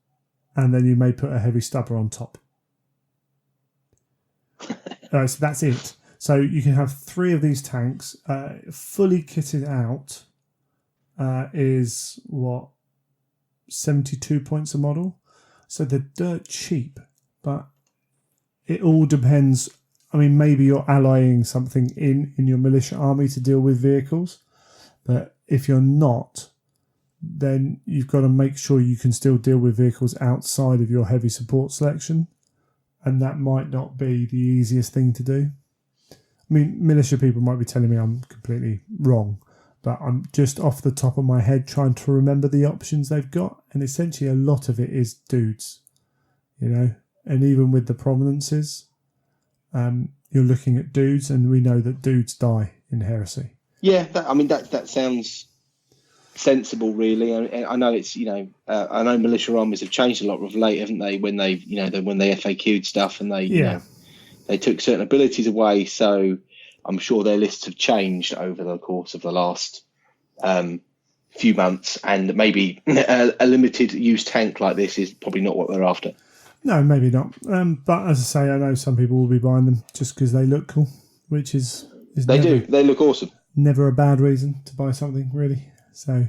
And then you may put a heavy stubber on top. So that's it. So you can have 3 of these tanks. Fully kitted out is 72 points a model. So they're dirt cheap, but it all depends. I mean, maybe you're allying something in your militia army to deal with vehicles, but if you're not, then you've got to make sure you can still deal with vehicles outside of your heavy support selection, and that might not be the easiest thing to do. I mean, militia people might be telling me I'm completely wrong, but I'm just off the top of my head trying to remember the options they've got, and essentially a lot of it is dudes, and even with the provenances, you're looking at dudes, and we know that dudes die in heresy. Yeah, that sounds sensible, really. I know it's I know militia armies have changed a lot of late, haven't they? When they when they FAQ'd stuff and they took certain abilities away. So I'm sure their lists have changed over the course of the last few months, and maybe a limited use tank like this is probably not what they're after. No, maybe not. But as I say, I know some people will be buying them just because they look cool, which is they look awesome. Never a bad reason to buy something, really. So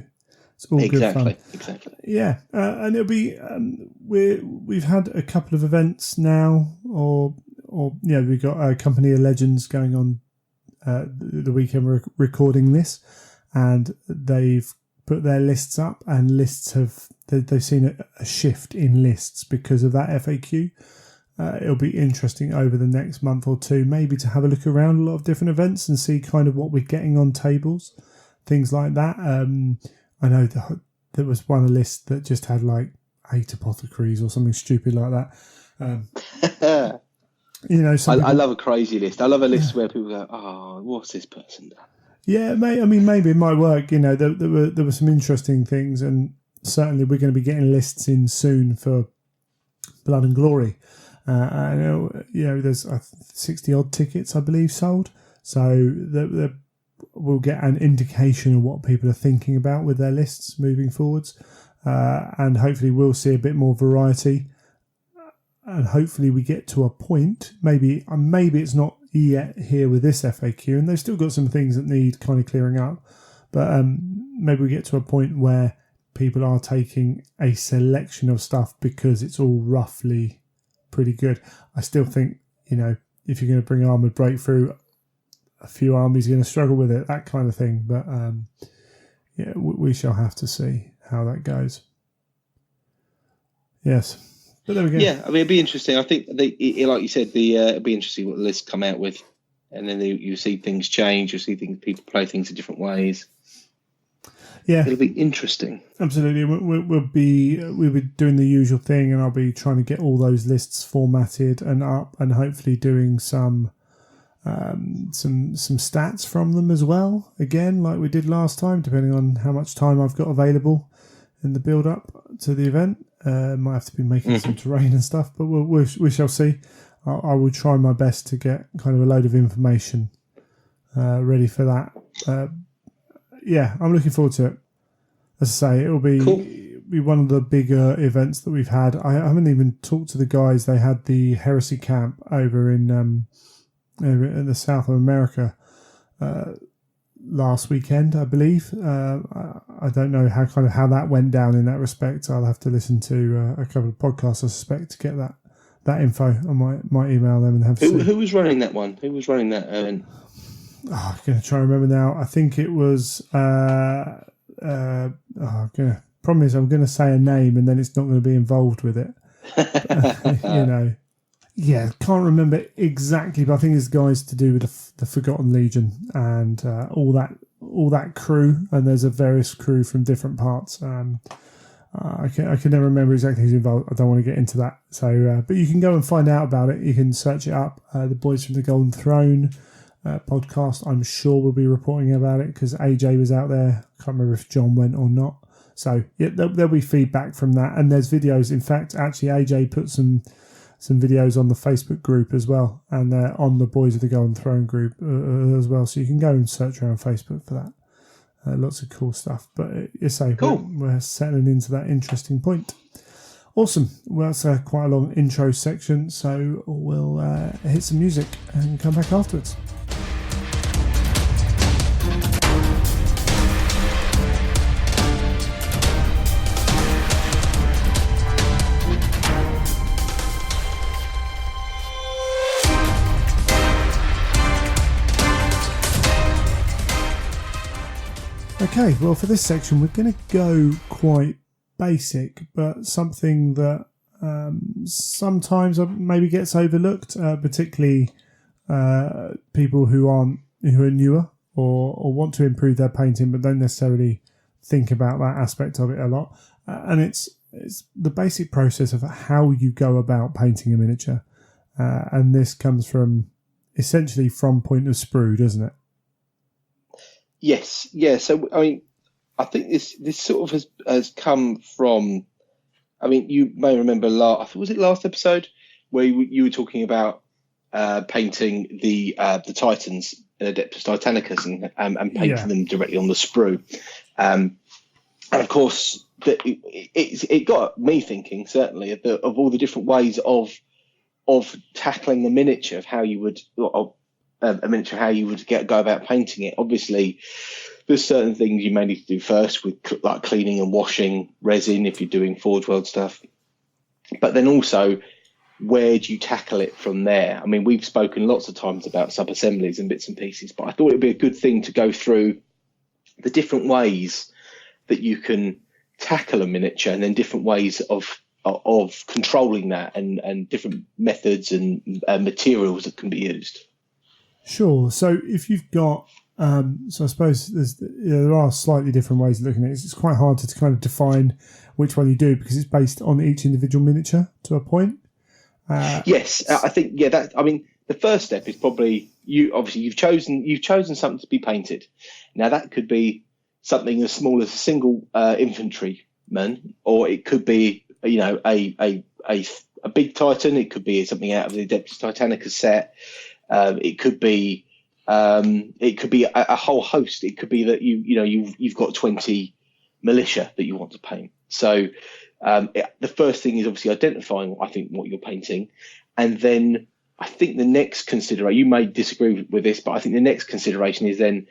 it's all good fun. Exactly. Yeah, and it'll be we've had a couple of events now, or we've got Company of Legends going on the weekend we're recording this, and they've put their lists up, and they've seen a shift in lists because of that FAQ. It'll be interesting over the next month or two, maybe to have a look around a lot of different events and see kind of what we're getting on tables, things like that. I know there was one list that just had 8 apothecaries or something stupid like that. I love a crazy list. I love a list where people go, "Oh, what's this person done?" Yeah, maybe it might work. There were some interesting things, and certainly we're going to be getting lists in soon for Blood and Glory. I know, there's 60 odd tickets, I believe, sold. So we'll get an indication of what people are thinking about with their lists moving forwards, and hopefully we'll see a bit more variety. And hopefully we get to a point. Maybe it's not yet here with this FAQ, and they've still got some things that need kind of clearing up. But maybe we get to a point where people are taking a selection of stuff because it's all roughly pretty good. I still think, if you're going to bring Armoured Breakthrough, a few armies are going to struggle with it, that kind of thing. But we shall have to see how that goes. Yes, but there we go. Yeah, I mean, it'd be interesting. I think like you said, it'd be interesting what the lists come out with, and then you see things change. You see people play things in different ways. Yeah, it'll be interesting. Absolutely, we'll be doing the usual thing, and I'll be trying to get all those lists formatted and up, and hopefully doing some stats from them as well. Again, like we did last time, depending on how much time I've got available in the build up to the event. Might have to be making some terrain and stuff, but we shall see. I will try my best to get kind of a load of information ready for that. Yeah, I'm looking forward to it. As I say, it'll be cool. Be one of the bigger events that we've had. I haven't even talked to the guys. They had the Heresy camp over in the south of America last weekend, I believe. I don't know how that went down in that respect. I'll have to listen to a couple of podcasts, I suspect, to get that info. I might email them and have who was running that one? Who was running that event? I'm going to try and remember now. I think it was... problem is I'm going to say a name and then it's not going to be involved with it. Yeah, can't remember exactly, but I think it's guys to do with the Forgotten Legion and all that crew. And there's a various crew from different parts. I can never remember exactly who's involved. I don't want to get into that. So, but you can go and find out about it. You can search it up. The Boys from the Golden Throne podcast, I'm sure we'll be reporting about it because AJ was out there. I can't remember if John went or not. So yeah, there'll be feedback from that, and there's videos. In fact, actually, AJ put some videos on the Facebook group as well, and on the Boys of the Golden Throne group as well. So you can go and search around Facebook for that. Lots of cool stuff. But cool. We're settling into that interesting point. Awesome. Well, that's quite a long intro section, so we'll hit some music and come back afterwards. Okay, well, for this section, we're going to go quite basic, but something that sometimes maybe gets overlooked, particularly people who are newer or want to improve their painting, but don't necessarily think about that aspect of it a lot. And it's the basic process of how you go about painting a miniature, and this comes essentially from point of sprue, doesn't it? Yes, yeah. So I mean, I think this sort of has come from. I mean, you may remember was it last episode where you were talking about painting the Titans in Adeptus Titanicus and painting them directly on the sprue, and of course it got me thinking certainly of all the different ways of tackling the miniature, of how you would. A miniature, how you would go about painting it. Obviously, there's certain things you may need to do first with like cleaning and washing resin if you're doing Forge World stuff. But then also, where do you tackle it from there? I mean, we've spoken lots of times about sub-assemblies and bits and pieces, but I thought it'd be a good thing to go through the different ways that you can tackle a miniature and then different ways of controlling that and different methods and materials that can be used. Sure. So if you've got, so I suppose there are slightly different ways of looking at it. It's quite hard to kind of define which one you do because it's based on each individual miniature to a point. Yes, I think I mean, the first step is probably you've chosen something to be painted. Now that could be something as small as a single infantryman, or it could be a big Titan. It could be something out of the Adeptus Titanicus set. It could be a whole host. It could be that you've got 20 militia that you want to paint. So the first thing is obviously identifying what you're painting, and then I think the next consideration, you may disagree with this, but I think the next consideration is then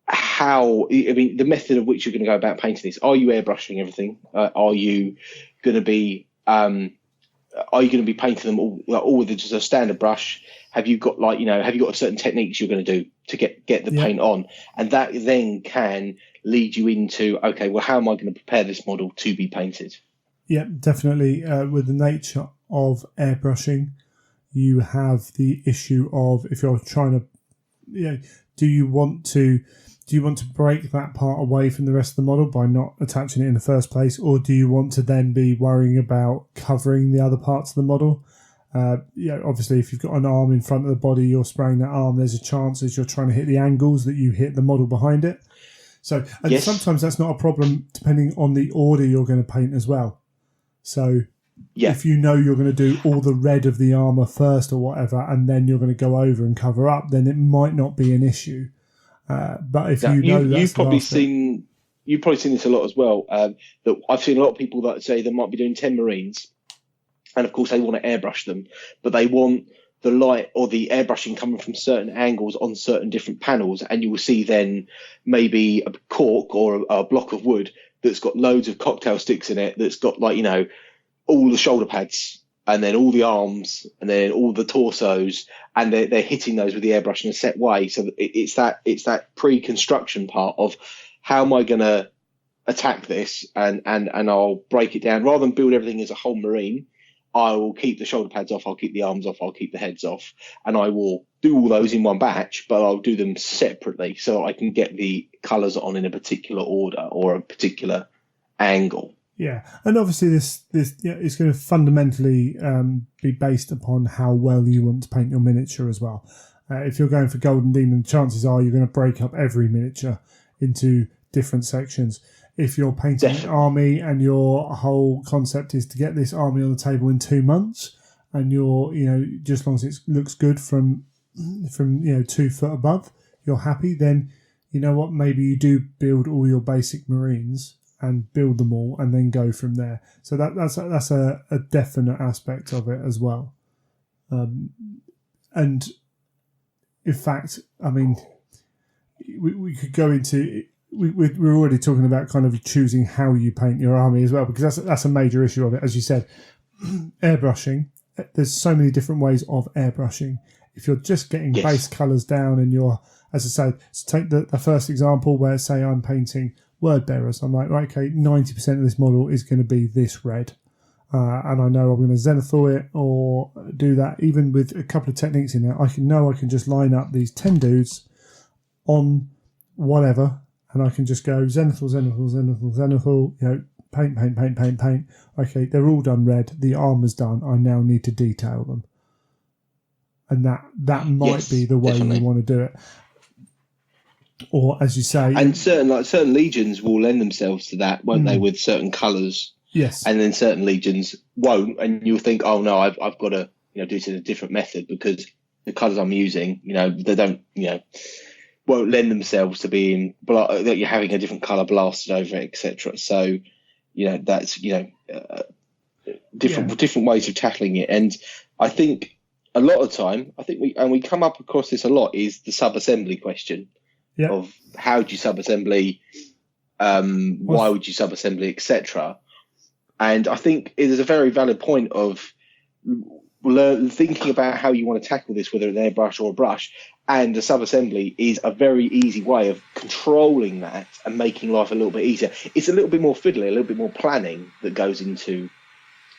the method of which you're going to go about painting this. Are you airbrushing everything? Are you going to be painting them all with just a standard brush? Have you got certain techniques you're going to do to get the paint on? And that then can lead you into, okay, well, how am I going to prepare this model to be painted? Yeah, definitely. With the nature of airbrushing, you have the issue of, if you're trying to, do you want to break that part away from the rest of the model by not attaching it in the first place, or do you want to then be worrying about covering the other parts of the model? Obviously, if you've got an arm in front of the body, you're spraying that arm. There's a chance as you're trying to hit the angles that you hit the model behind it. So, and sometimes that's not a problem depending on the order you're going to paint as well. So if you know you're going to do all the red of the armour first or whatever, and then you're going to go over and cover up, then it might not be an issue. But if you've probably seen this a lot as well. That I've seen a lot of people that say they might be doing 10 Marines, and of course they want to airbrush them, but they want the light or the airbrushing coming from certain angles on certain different panels, and you will see then maybe a cork or a block of wood that's got loads of cocktail sticks in it, that's got all the shoulder pads and then all the arms and then all the torsos, and they're hitting those with the airbrush in a set way. So it's that pre-construction part of how am I going to attack this, and I'll break it down rather than build everything as a whole Marine. I will keep the shoulder pads off, I'll keep the arms off, I'll keep the heads off, and I will do all those in one batch, but I'll do them separately so I can get the colours on in a particular order or a particular angle. Yeah, and obviously this is going to fundamentally be based upon how well you want to paint your miniature as well. If you're going for Golden Demon, chances are you're going to break up every miniature into different sections. If you're painting an army and your whole concept is to get this army on the table in 2 months, and you're, just as long as it looks good from 2 foot above, you're happy, then you know what, maybe you do build all your basic Marines and build them all and then go from there. So that's a definite aspect of it as well. And in fact, I mean, we could go into... We're already talking about kind of choosing how you paint your army as well, because that's a major issue of it. As you said, airbrushing, there's so many different ways of airbrushing. If you're just getting base colours down and you're, as I say, take the first example where, say, I'm painting word bearers. I'm like, right, okay, 90% of this model is going to be this red. And I know I'm going to zenithal it or do that. Even with a couple of techniques in there, I can just line up these 10 dudes on whatever, and I can just go zenithal, paint. Okay, they're all done red. The armour's done. I now need to detail them. And that might be the way you want to do it. Or, as you say... And certain legions will lend themselves to that, won't they, with certain colours? Yes. And then certain legions won't, and you'll think, oh, no, I've got to do it in a different method because the colours I'm using, they don't, won't lend themselves to being that you're having a different colour blasted over it, etc. So, that's different ways of tackling it. And I think a lot of time, we come up across this a lot, is the sub-assembly question of how do you sub-assembly, why would you sub-assembly, etc. And I think it is a very valid point of thinking about how you want to tackle this, whether it's an airbrush or a brush, and the sub-assembly is a very easy way of controlling that and making life a little bit easier. It's a little bit more fiddly, a little bit more planning that goes into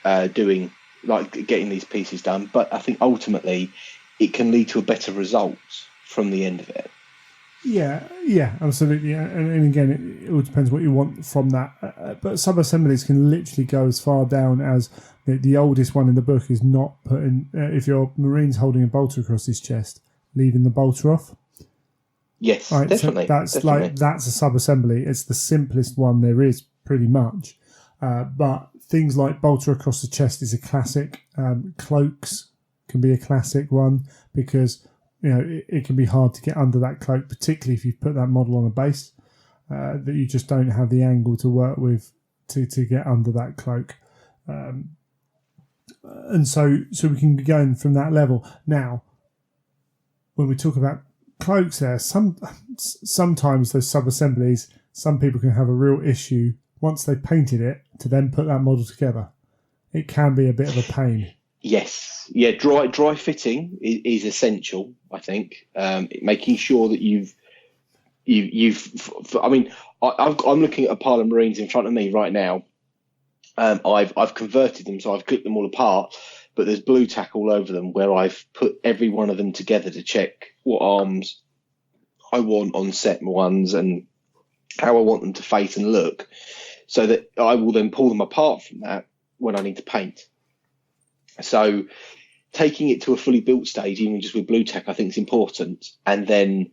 getting these pieces done, but I think ultimately it can lead to a better result from the end of it. Yeah, absolutely. And again, it all depends what you want from that. But sub-assemblies can literally go as far down as the oldest one in the book is not putting, if your Marine's holding a bolter across his chest, leaving the bolter off. Yes, right, definitely. So that's a sub-assembly. It's the simplest one there is, pretty much. But things like bolter across the chest is a classic. Cloaks can be a classic one because... it can be hard to get under that cloak, particularly if you put that model on a base, that you just don't have the angle to work with to get under that cloak. And so we can be going from that level. Now, when we talk about cloaks there. Sometimes those sub-assemblies, some people can have a real issue once they've painted it to then put that model together. It can be a bit of a pain. Yes, yeah. Dry fitting is essential. I think making sure that you've. I mean, I'm looking at a pile of Marines in front of me right now. I've converted them, so I've clipped them all apart. But there's blue tack all over them, where I've put every one of them together to check what arms I want on set ones and how I want them to face and look, so that I will then pull them apart from that when I need to paint. So taking it to a fully built stage, even just with blue tack, I think is important, and then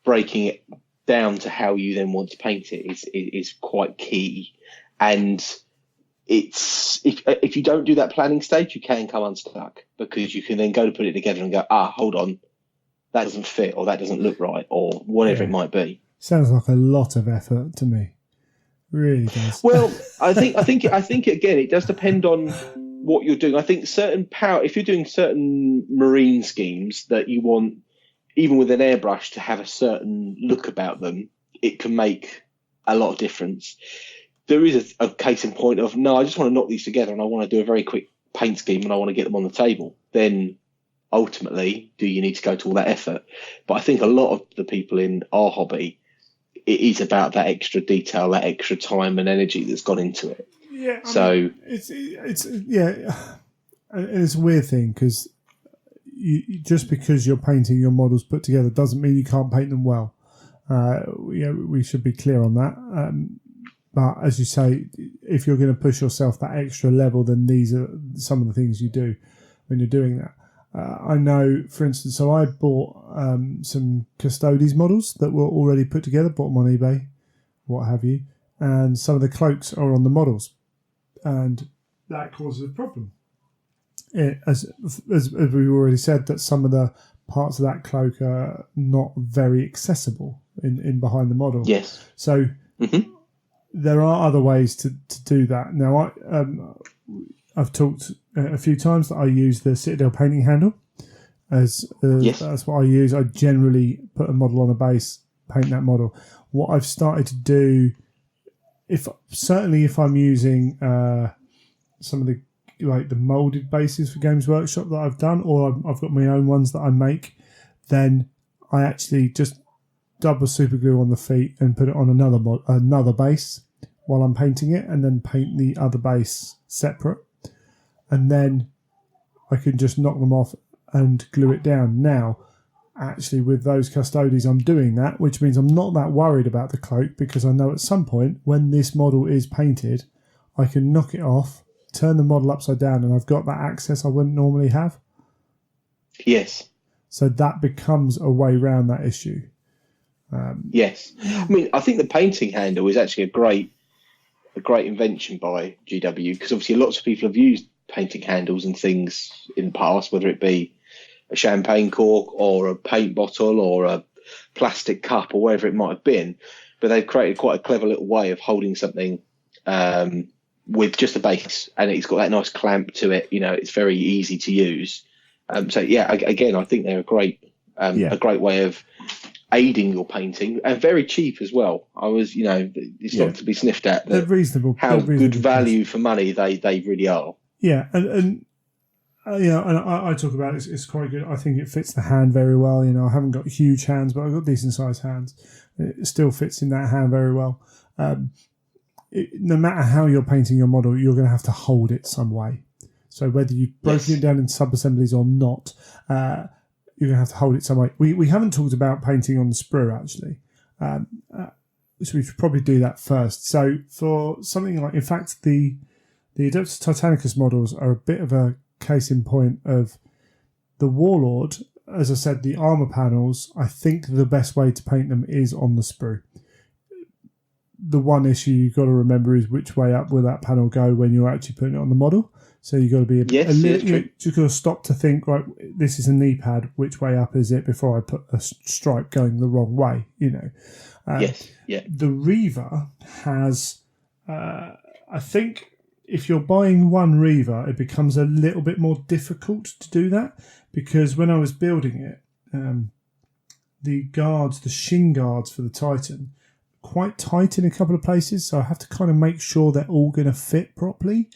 breaking it down to how you then want to paint it is quite key. And it's if you don't do that planning stage, you can come unstuck, because you can then go to put it together and go, hold on, that doesn't fit, or that doesn't look right, or whatever it might be. Sounds like a lot of effort to me. Really does. Well, I think again, it does depend on what you're doing. I think if you're doing certain marine schemes that you want, even with an airbrush, to have a certain look about them, it can make a lot of difference. There is a case in point of, no, I just want to knock these together and I want to do a very quick paint scheme and I want to get them on the table. Then ultimately, do you need to go to all that effort? But I think a lot of the people in our hobby, it is about that extra detail, that extra time and energy that's gone into it. Yeah. It's a weird thing, because just because you're painting your models put together doesn't mean you can't paint them well. We should be clear on that. But as you say, if you're going to push yourself that extra level, then these are some of the things you do when you're doing that. I know, for instance, so I bought some Custodes models that were already put together, bought them on eBay, what have you, and some of the cloaks are on the models, and that causes a problem. As we've already said, that some of the parts of that cloak are not very accessible in behind the model. Yes. So there are other ways to do that. Now, I've talked a few times that I use the Citadel painting handle as that's what I use. I generally put a model on a base, paint that model. What I've started to do, if I'm using some of the molded bases for Games Workshop that I've done, or I've got my own ones that I make, then I actually just double super glue on the feet and put it on another base while I'm painting it, and then paint the other base separate, and then I can just knock them off and glue it down. Now, actually, with those Custodes, I'm doing that, which means I'm not that worried about the cloak, because I know at some point when this model is painted, I can knock it off, turn the model upside down, and I've got that access I wouldn't normally have. Yes. So that becomes a way around that issue. Yes. I mean, I think the painting handle is actually a great invention by GW, because obviously lots of people have used painting handles and things in the past, whether it be a champagne cork or a paint bottle or a plastic cup or whatever it might have been, but they've created quite a clever little way of holding something with just a base, and it's got that nice clamp to it. It's very easy to use. So yeah, again, I think they're a great way of aiding your painting, and very cheap as well. It's not to be sniffed at. They're reasonable. How good value for money they really are. Yeah, and I talk about it. It's quite good. I think it fits the hand very well. I haven't got huge hands, but I've got decent sized hands. It still fits in that hand very well. No matter how you're painting your model, you're going to have to hold it some way. So whether you've broken it down into sub-assemblies or not, you're going to have to hold it some way. We haven't talked about painting on the sprue, actually. So we should probably do that first. So for something like, in fact, the Adeptus Titanicus models are a bit of a case in point of the Warlord. As I said, the armour panels, I think the best way to paint them is on the sprue. The one issue you've got to remember is which way up will that panel go when you're actually putting it on the model. So you've got to be you've got to stop to think, right, this is a knee pad, which way up is it before I put a stripe going the wrong way, The Reaver has, I think if you're buying one Reaver, it becomes a little bit more difficult to do that, because when I was building it, the guards, the shin guards for the Titan, quite tight in a couple of places, so I have to kind of make sure they're all going to fit properly,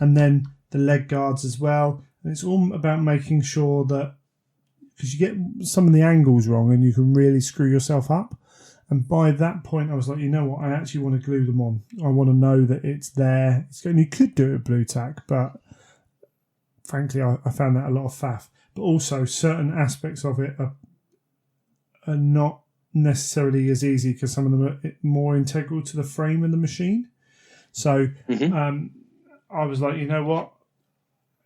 and then the leg guards as well. And it's all about making sure that, because you get some of the angles wrong and you can really screw yourself up. And by that point, I was like, you know what, I actually want to glue them on. I want to know that it's there. And you could do it with blue tack, but frankly, I found that a lot of faff. But also, certain aspects of it are not necessarily as easy because some of them are more integral to the frame and the machine. So I was like, you know what?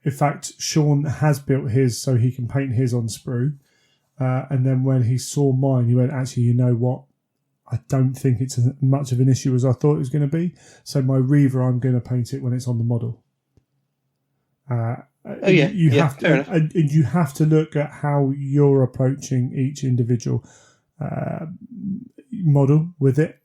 In fact, Sean has built his so he can paint his on sprue. And then when he saw mine, he went, actually, you know what? I don't think it's as much of an issue as I thought it was going to be. So my Reaver, I'm going to paint it when it's on the model. You have to, and you have to look at how you're approaching each individual model with it.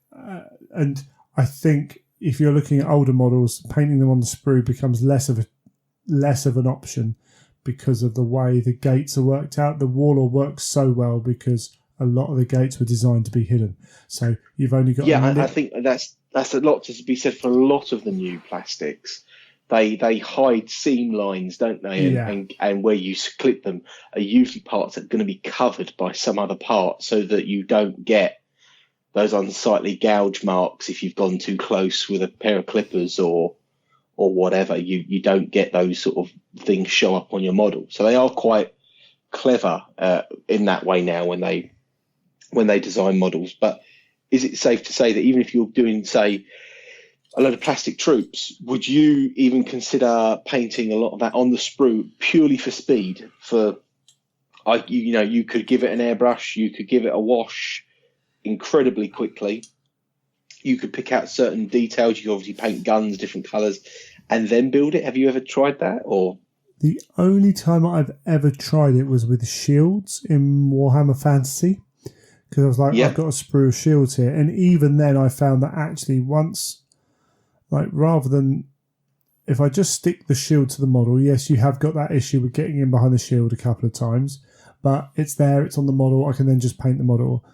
And I think if you're looking at older models, painting them on the sprue becomes less of an option because of the way the gates are worked out. The Warlord works so well because a lot of the gates were designed to be hidden. So you've only got... I think that's a lot to be said for a lot of the new plastics. They hide seam lines, don't they? And where you clip them are usually parts that are going to be covered by some other part so that you don't get those unsightly gouge marks if you've gone too close with a pair of clippers or whatever. You don't get those sort of things show up on your model. So they are quite clever in that way now when they design models. But is it safe to say that even if you're doing, say, a load of plastic troops, would you even consider painting a lot of that on the sprue purely for speed? You could give it an airbrush, you could give it a wash incredibly quickly. You could pick out certain details. You could obviously paint guns different colours and then build it. Have you ever tried that? Or the only time I've ever tried it was with shields in Warhammer Fantasy, because I was like, I've got a sprue of shields here, and even then I found that actually once, like, rather than if I just stick the shield to the model, yes, you have got that issue with getting in behind the shield a couple of times, but it's there, it's on the model. I can then just paint the model.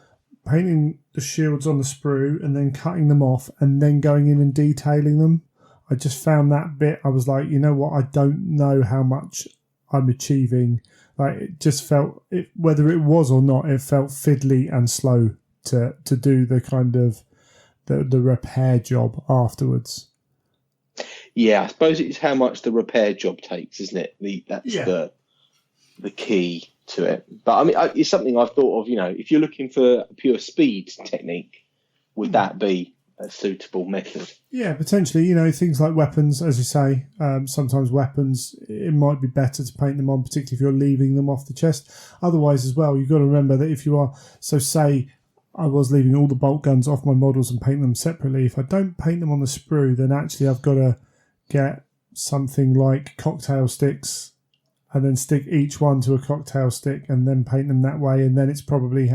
Painting the shields on the sprue and then cutting them off and then going in and detailing them, I just found that bit, I was like, you know what, I don't know how much I'm achieving. Like, it just felt, whether it was or not, it felt fiddly and slow to do the kind of the repair job afterwards. Yeah, I suppose it's how much the repair job takes, isn't it? That's the key to it. But I mean, it's something I've thought of. If you're looking for a pure speed technique, would that be a suitable method? Yeah, potentially. Things like weapons, as you say. Sometimes weapons, it might be better to paint them on, particularly if you're leaving them off the chest. Otherwise, as well, you've got to remember that if you are, so say I was leaving all the bolt guns off my models and paint them separately. If I don't paint them on the sprue, then actually I've got to get something like cocktail sticks and then stick each one to a cocktail stick and then paint them that way. And then it's probably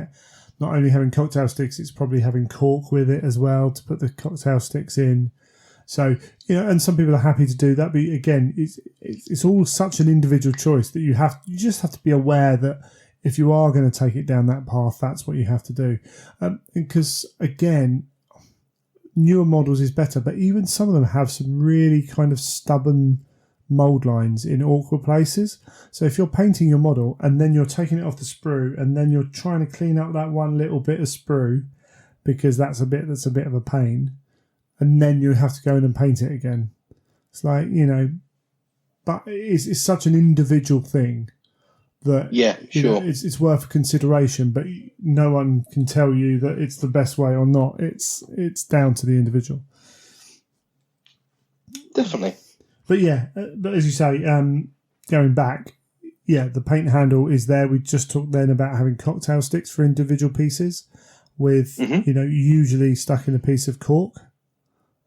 not only having cocktail sticks, it's probably having cork with it as well to put the cocktail sticks in. So, and some people are happy to do that. But again, it's all such an individual choice that you just have to be aware that if you are going to take it down that path, that's what you have to do. Because again, newer models is better, but even some of them have some really kind of stubborn mold lines in awkward places. So if you're painting your model and then you're taking it off the sprue and then you're trying to clean up that one little bit of sprue because that's a bit of a pain, and then you have to go in and paint it again. It's like, but it's such an individual thing that it's worth consideration, but no one can tell you that it's the best way or not. It's down to the individual. Definitely. But but as you say, going back, the paint handle is there. We just talked then about having cocktail sticks for individual pieces with, usually stuck in a piece of cork,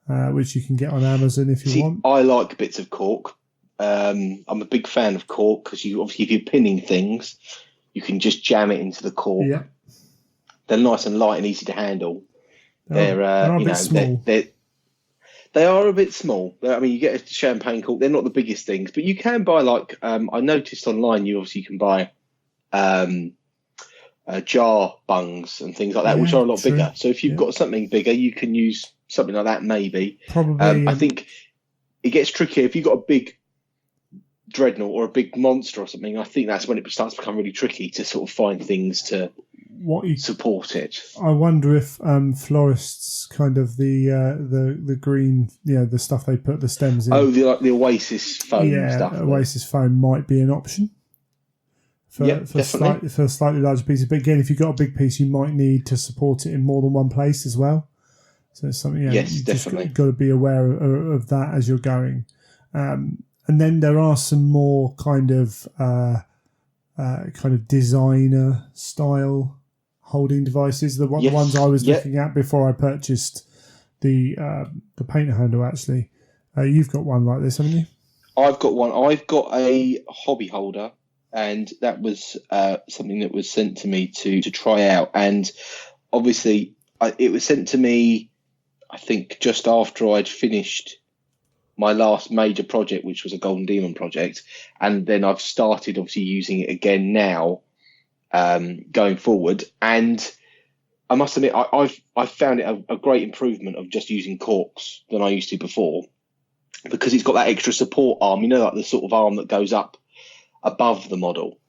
which you can get on Amazon if you want. I like bits of cork. I'm a big fan of cork because obviously if you're pinning things, you can just jam it into the cork. Yeah. They're nice and light and easy to handle. They're a bit small. They are a bit small. I mean, you get a champagne cork. They're not the biggest things, but you can buy I noticed online. You obviously can buy jar bungs and things like that, which are a lot bigger. So if you've got something bigger, you can use something like that maybe. Probably. I think it gets trickier if you've got a big dreadnought or a big monster or something. I think that's when it starts to become really tricky to sort of find things to support it. I wonder if florists kind of the green, the stuff they put the stems in. Oh, the Oasis foam stuff. Oasis foam might be an option for slightly larger pieces. But again, if you've got a big piece, you might need to support it in more than one place as well. So it's something you've definitely got to be aware of that as you're going. And then there are some more kind of designer style holding devices. The ones I was looking at before I purchased the paint handle. Actually, you've got one like this, haven't you? I've got one. I've got a hobby holder, and that was something that was sent to me to try out. And obviously, it was sent to me, I think, just after I'd finished my last major project, which was a Golden Demon project, and then I've started obviously using it again now, going forward. And I must admit, I've found it a great improvement of just using corks than I used to before, because it's got that extra support arm, like the sort of arm that goes up above the model,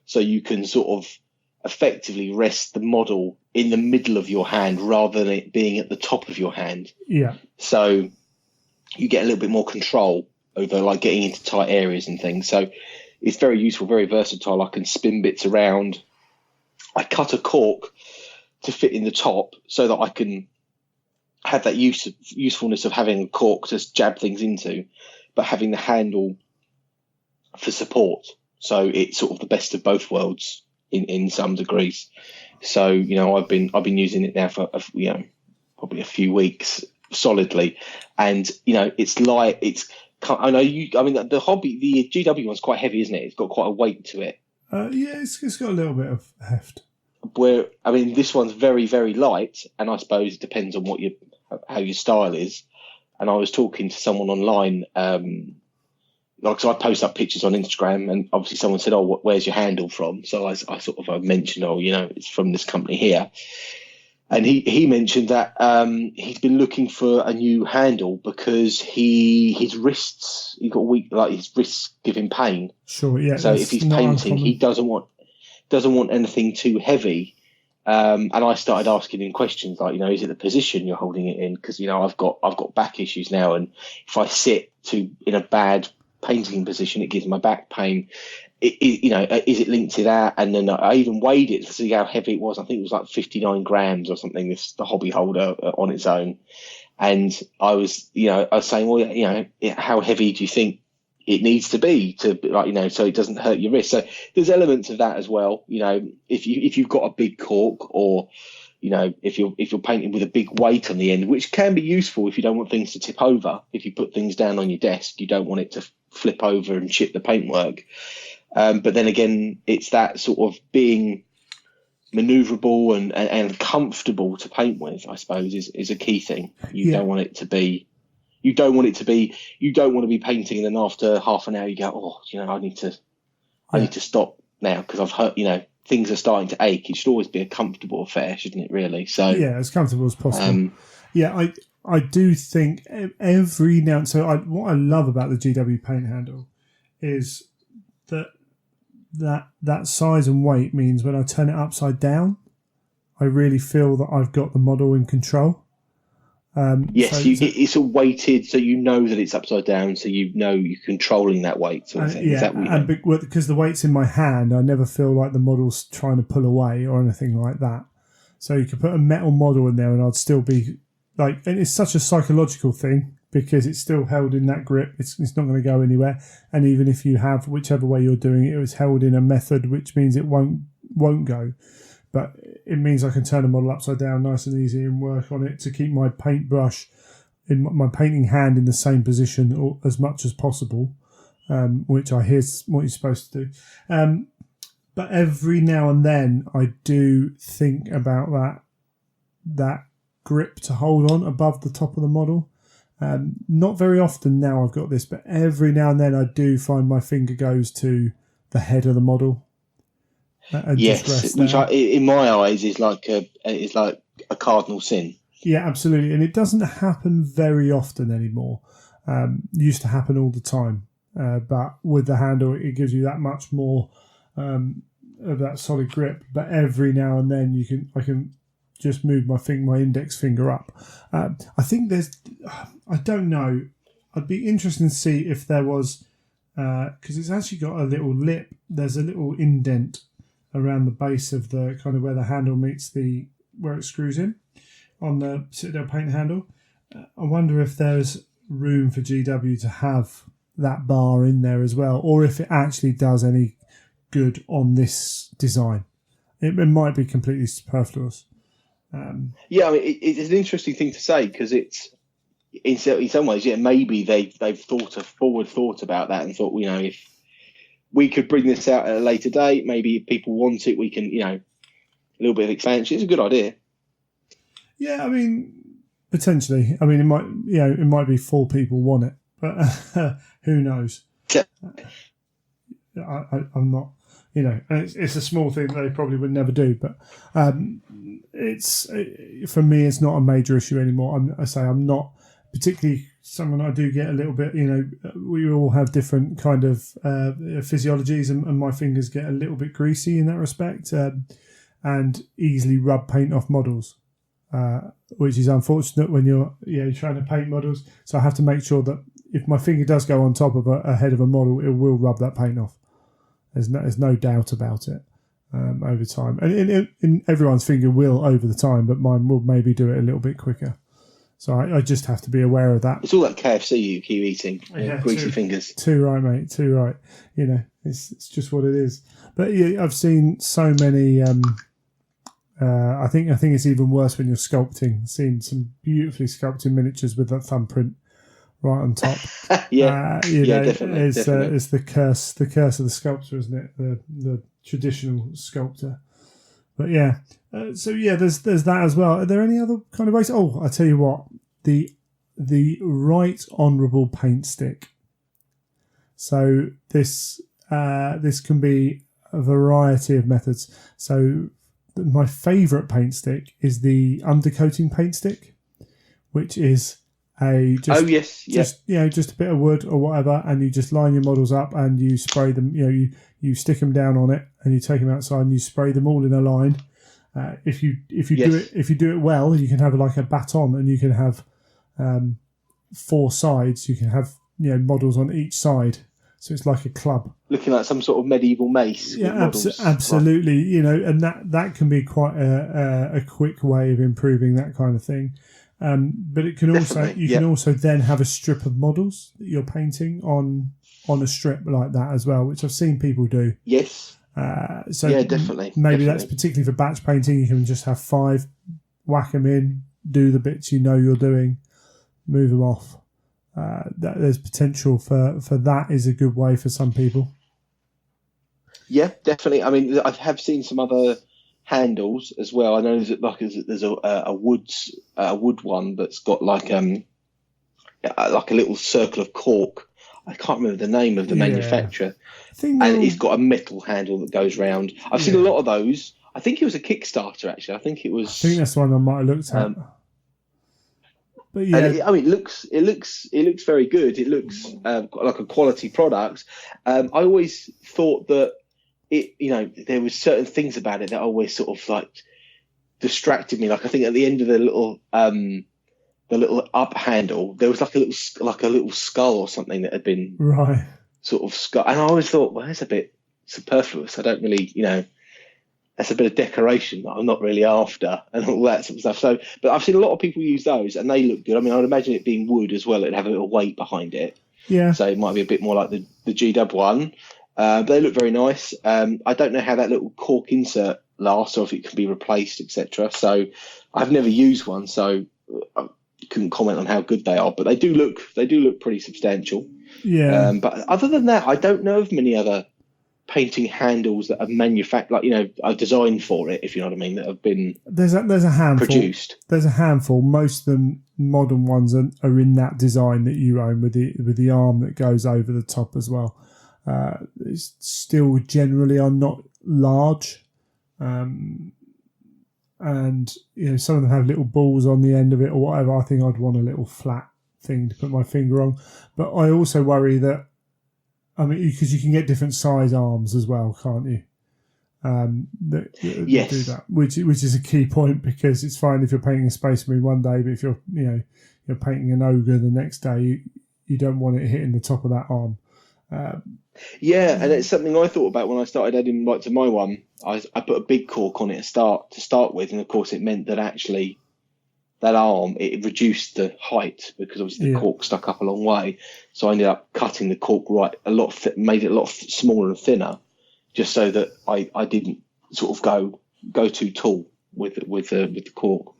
so you can sort of effectively rest the model in the middle of your hand rather than it being at the top of your hand. Yeah. So you get a little bit more control over like getting into tight areas and things. So it's very useful, very versatile. I can spin bits around. I cut a cork to fit in the top so that I can have that usefulness of having a cork to jab things into, but having the handle for support. So it's sort of the best of both worlds in some degrees. So, I've been using it now for, probably a few weeks solidly. And, it's light. The hobby, the GW one's quite heavy, isn't it? It's got quite a weight to it. It's got a little bit of heft. This one's very, very light, and I suppose it depends on how your style is. And I was talking to someone online, so I post up pictures on Instagram, and obviously someone said, "Oh, where's your handle from?" So I mentioned, it's from this company here. And he mentioned that he's been looking for a new handle because his wrists, he got weak, like his wrists give him pain. Sure, yeah. So if he's painting, he doesn't want anything too heavy. And I started asking him questions like, is it the position you're holding it in? Because I've got back issues now, and if I sit in a bad painting position, it gives my back pain. Is it linked to that? And then I even weighed it to see how heavy it was. I think it was like 59 grams or something, the hobby holder on its own. And I was saying, well, how heavy do you think it needs to be so it doesn't hurt your wrist? So there's elements of that as well. If you've got a big cork, or if you're painting with a big weight on the end, which can be useful if you don't want things to tip over. If you put things down on your desk, you don't want it to flip over and chip the paintwork. But then again, it's that sort of being maneuverable and comfortable to paint with, I suppose, is a key thing. You don't want to be painting, and then after half an hour you go, I need to stop now because I've hurt, things are starting to ache. It should always be a comfortable affair, shouldn't it, really? So yeah, as comfortable as possible. I do think every now. So what I love about the GW paint handle is that size and weight means when I turn it upside down, I really feel that I've got the model in control. It's all weighted, so that it's upside down, so you're controlling that weight. Sort of thing. Yeah, because the weight's in my hand, I never feel like the model's trying to pull away or anything like that. So you could put a metal model in there, and I'd still be and it's such a psychological thing because it's still held in that grip. It's not going to go anywhere, and even if you have whichever way you're doing it, it's held in a method which means it won't go. But it means I can turn a model upside down nice and easy and work on it to keep my paintbrush in my painting hand in the same position as much as possible, which I hear is what you're supposed to do. But every now and then I do think about that grip to hold on above the top of the model. Not very often now I've got this, but every now and then I do find my finger goes to the head of the model. and just rest there. In my eyes is like a cardinal sin. Yeah, absolutely, and it doesn't happen very often anymore. Used to happen all the time, but with the handle, it gives you that much more of that solid grip. But every now and then, I can just move my index finger up. I think I don't know. I'd be interested to see if there was, because it's actually got a little lip. There's a little indent around the base of the kind of where the handle meets where it screws in on the Citadel paint handle. I wonder if there's room for GW to have that bar in there as well, or if it actually does any good on this design. It might be completely superfluous. Yeah, I mean, it's an interesting thing to say, because it's in some ways, yeah, maybe they've forward thought about that and thought, if we could bring this out at a later date, maybe if people want it, we can, a little bit of expansion. It's a good idea. Yeah, I mean, potentially. I mean, it might be 4 people want it, but who knows? Yeah. I'm not, and it's a small thing that they probably would never do, but it's for me, it's not a major issue anymore. I'm not particularly someone. I do get a little bit, we all have different kind of physiologies, and my fingers get a little bit greasy in that respect, and easily rub paint off models. Which is unfortunate when you're trying to paint models. So I have to make sure that if my finger does go on top of a head of a model, it will rub that paint off. There's no doubt about it over time. And everyone's finger will over the time, but mine will maybe do it a little bit quicker. So I just have to be aware of that. It's all that KFC you keep eating, greasy fingers. Too right, mate. Too right. It's just what it is. But yeah, I've seen so many... I think it's even worse when you're sculpting. Seeing some beautifully sculpted miniatures with that thumbprint right on top. Definitely. It's the curse of the sculptor, isn't it? The traditional sculptor. But yeah, there's that as well. Are there any other kind of ways? Oh, I tell you what, the right honourable paint stick. So this can be a variety of methods. So my favourite paint stick is the undercoating paint stick, which is just a bit of wood or whatever, and you just line your models up and you spray them. You stick them down on it and you take them outside and you spray them all in a line. If you do it well, you can have like a baton, and you can have 4 sides. You can have models on each side. So it's like a club. Looking like some sort of medieval mace. Yeah, absolutely. And that can be quite a quick way of improving that kind of thing. But it can can also then have a strip of models that you're painting on a strip like that as well, which I've seen people do. Yes. Definitely. Maybe that's particularly for batch painting. You can just have 5, whack them in, do the bits you're doing, move them off. There's potential for that is a good way for some people. Yeah, definitely. I mean, I have seen some other handles as well. I know there's a wood one that's got like a little circle of cork. I can't remember the name of the manufacturer, and it's got a metal handle that goes round. I've seen a lot of those. I think it was a Kickstarter actually. I think that's the one I might have looked at. But yeah, and it looks very good. It looks like a quality product. I always thought that there was certain things about it that always sort of like distracted me. Like I think at the end of the little up handle, there was like a little skull or something that had been sort of skull, and I always thought, well, that's a bit superfluous. I don't really, that's a bit of decoration that I'm not really after, and all that sort of stuff. So, but I've seen a lot of people use those, and they look good. I mean, I'd imagine it being wood as well, it'd have a little weight behind it. Yeah. So it might be a bit more like the GW one. But they look very nice. I don't know how that little cork insert lasts, or if it can be replaced, etc. So I've never used one, so I couldn't comment on how good they are. But they do look pretty substantial. Yeah. But other than that, I don't know of many other painting handles that are manufactured, are designed for it, if you know what I mean, that have been there's a handful produced. There's a handful. Most of the modern ones are in that design that you own with the arm that goes over the top as well. It's still generally are not large, and some of them have little balls on the end of it or whatever. I think I'd want a little flat thing to put my finger on. But I also worry that, because you can get different size arms as well, can't you? Yes. Do that, which is a key point, because it's fine if you're painting a Space Marine one day, but if you're painting an ogre the next day, you don't want it hitting the top of that arm. And it's something I thought about when I started adding to my one. I put a big cork on it to start with, and of course it meant that actually that arm, it reduced the height, because obviously the cork stuck up a long way. So I ended up cutting the cork made it a lot smaller and thinner, just so that I didn't sort of go too tall with the cork.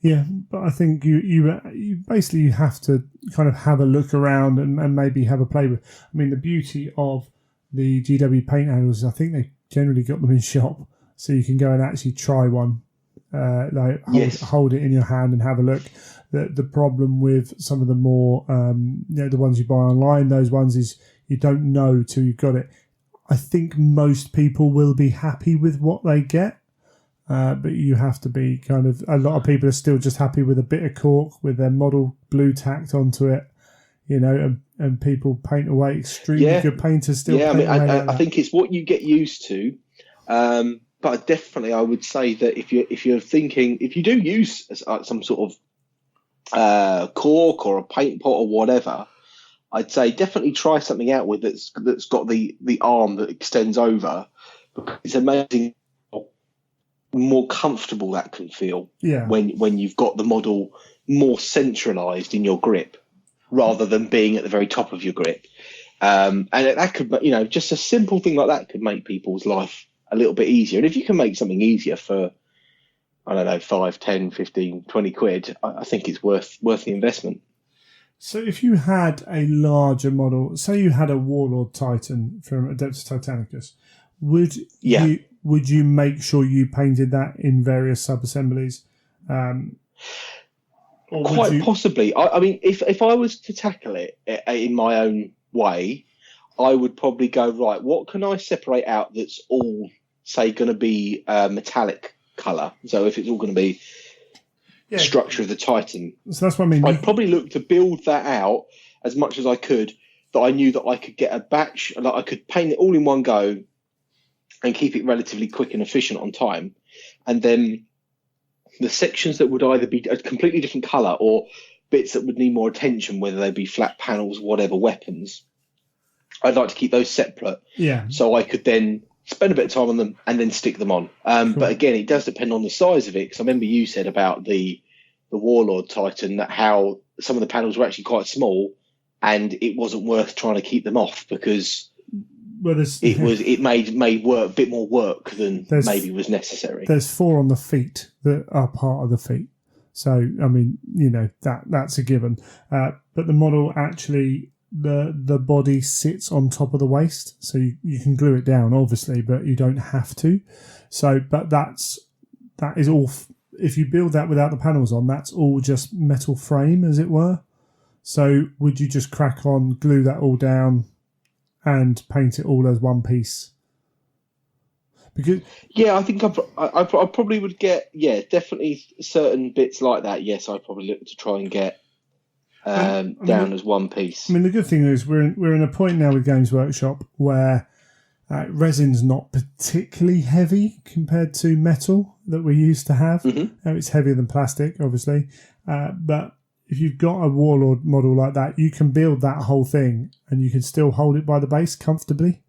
Yeah, but I think you basically have to kind of have a look around and maybe have a play with. The beauty of the GW paint handles, I think they generally got them in shop, so you can go and actually try one, hold it in your hand and have a look. The problem with some of the more, the ones you buy online, those ones is you don't know till you've got it. I think most people will be happy with what they get. But you have to be a lot of people are still just happy with a bit of cork with their model glue tacked onto it, and people paint away. Extremely good painters still paint away. I think it's what you get used to. But definitely I would say that if you do use some sort of cork or a paint pot or whatever, I'd say definitely try something out with that's got the arm that extends over. It's amazing more comfortable that can feel when you've got the model more centralized in your grip rather than being at the very top of your grip. And that could, just a simple thing like that could make people's life a little bit easier. And if you can make something easier for, I don't know, 5, 10, 15, 20 quid, I think it's worth the investment. So if you had a larger model, say you had a Warlord Titan from Adeptus Titanicus, would you make sure you painted that in various sub-assemblies? Quite possibly. If I was to tackle it in my own way, I would probably go, right, what can I separate out that's all, say, going to be metallic colour? So if it's all going to be the structure of the Titan. So that's what I mean. I'd probably look to build that out as much as I could, that I knew that I could get a batch, like I could paint it all in one go, and keep it relatively quick and efficient on time. And then the sections that would either be a completely different colour or bits that would need more attention, whether they be flat panels, whatever, weapons, I'd like to keep those separate. Yeah. So I could then spend a bit of time on them and then stick them on. Cool. But again, it does depend on the size of it, because I remember you said about the Warlord Titan, that how some of the panels were actually quite small and it wasn't worth trying to keep them off, because it made work a bit more work than maybe was necessary. There's 4 on the feet that are part of the feet, so that's a given. But the model actually, the body sits on top of the waist, so you can glue it down, obviously, but you don't have to. So, but that is all. If you build that without the panels on, that's all just metal frame, as it were. So, would you just crack on, glue that all down, and paint it all as one piece? Because I think I probably would get definitely certain bits like that. Yes, I'd probably look to try and get down as one piece. The good thing is we're in a point now with Games Workshop where resin's not particularly heavy compared to metal that we used to have. Mm-hmm. It's heavier than plastic, obviously, but if you've got a Warlord model like that, you can build that whole thing and you can still hold it by the base comfortably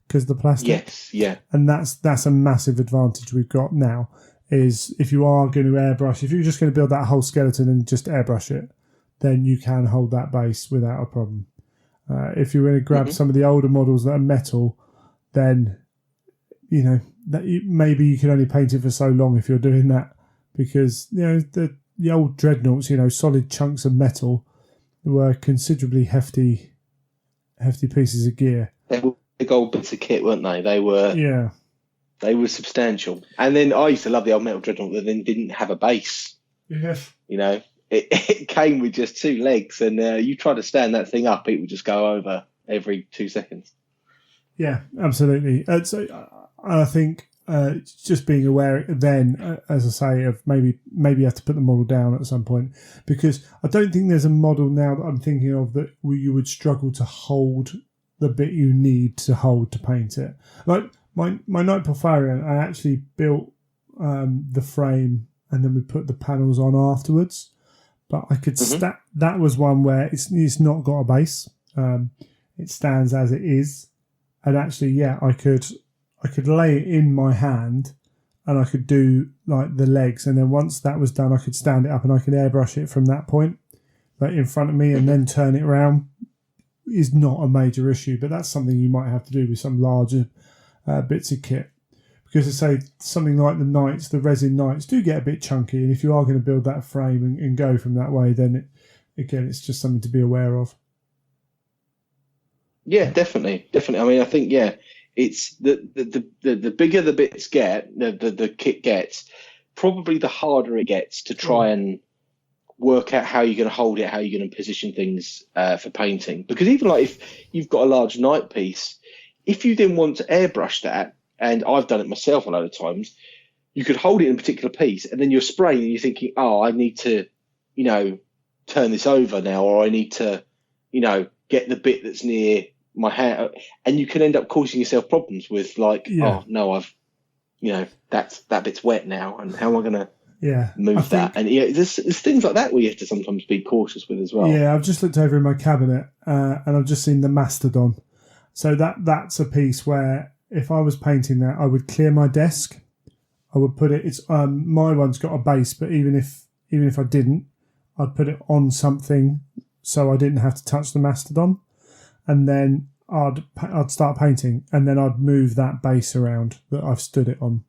because the plastic. Yes, yeah. And that's a massive advantage we've got now, is if you are going to airbrush, if you're just going to build that whole skeleton and just airbrush it, then you can hold that base without a problem. If you're going to grab some of the older models that are metal, then, maybe you can only paint it for so long if you're doing that, because, the old dreadnoughts, solid chunks of metal, were considerably hefty pieces of gear. They were big old bits of kit, weren't they? They were they were substantial. And then I used to love the old metal dreadnought that then didn't have a base. Yes. It came with just 2 legs, and you try to stand that thing up, it would just go over every 2 seconds. Yeah, absolutely. So I think just being aware then, as I say, of maybe you have to put the model down at some point, because I don't think there's a model now that I'm thinking of that you would struggle to hold the bit you need to hold to paint it. Like my Night Porphyrion, I actually built the frame and then we put the panels on afterwards. But I could that was one where it's not got a base. It stands as it is, and actually, I could lay it in my hand, and I could do like the legs, and then once that was done, I could stand it up and I could airbrush it from that point, like in front of me, and then turn it around. Is not a major issue, but that's something you might have to do with some larger bits of kit. Because I say something like the resin knights do get a bit chunky, and if you are going to build that frame and go from that way, then it's just something to be aware of. Yeah, definitely. I mean, I think it's the bigger the bits get, the kit gets, probably the harder it gets to try and work out how you're going to hold it, how you're going to position things for painting. Because even like if you've got a large knight piece, if you then want to airbrush that, and I've done it myself a load of times, you could hold it in a particular piece and then you're spraying and you're thinking, I need to, turn this over now, or I need to, get the bit that's near my hand. And you can end up causing yourself problems with that bit's wet now. And how am I going to move that? And there's things like that where you have to sometimes be cautious with as well. Yeah, I've just looked over in my cabinet and I've just seen the Mastodon. So that's a piece where, if I was painting that, I would clear my desk. I would put it. It's my one's got a base, but even if I didn't, I'd put it on something so I didn't have to touch the Mastodon, and then I'd start painting, and then I'd move that base around that I've stood it on.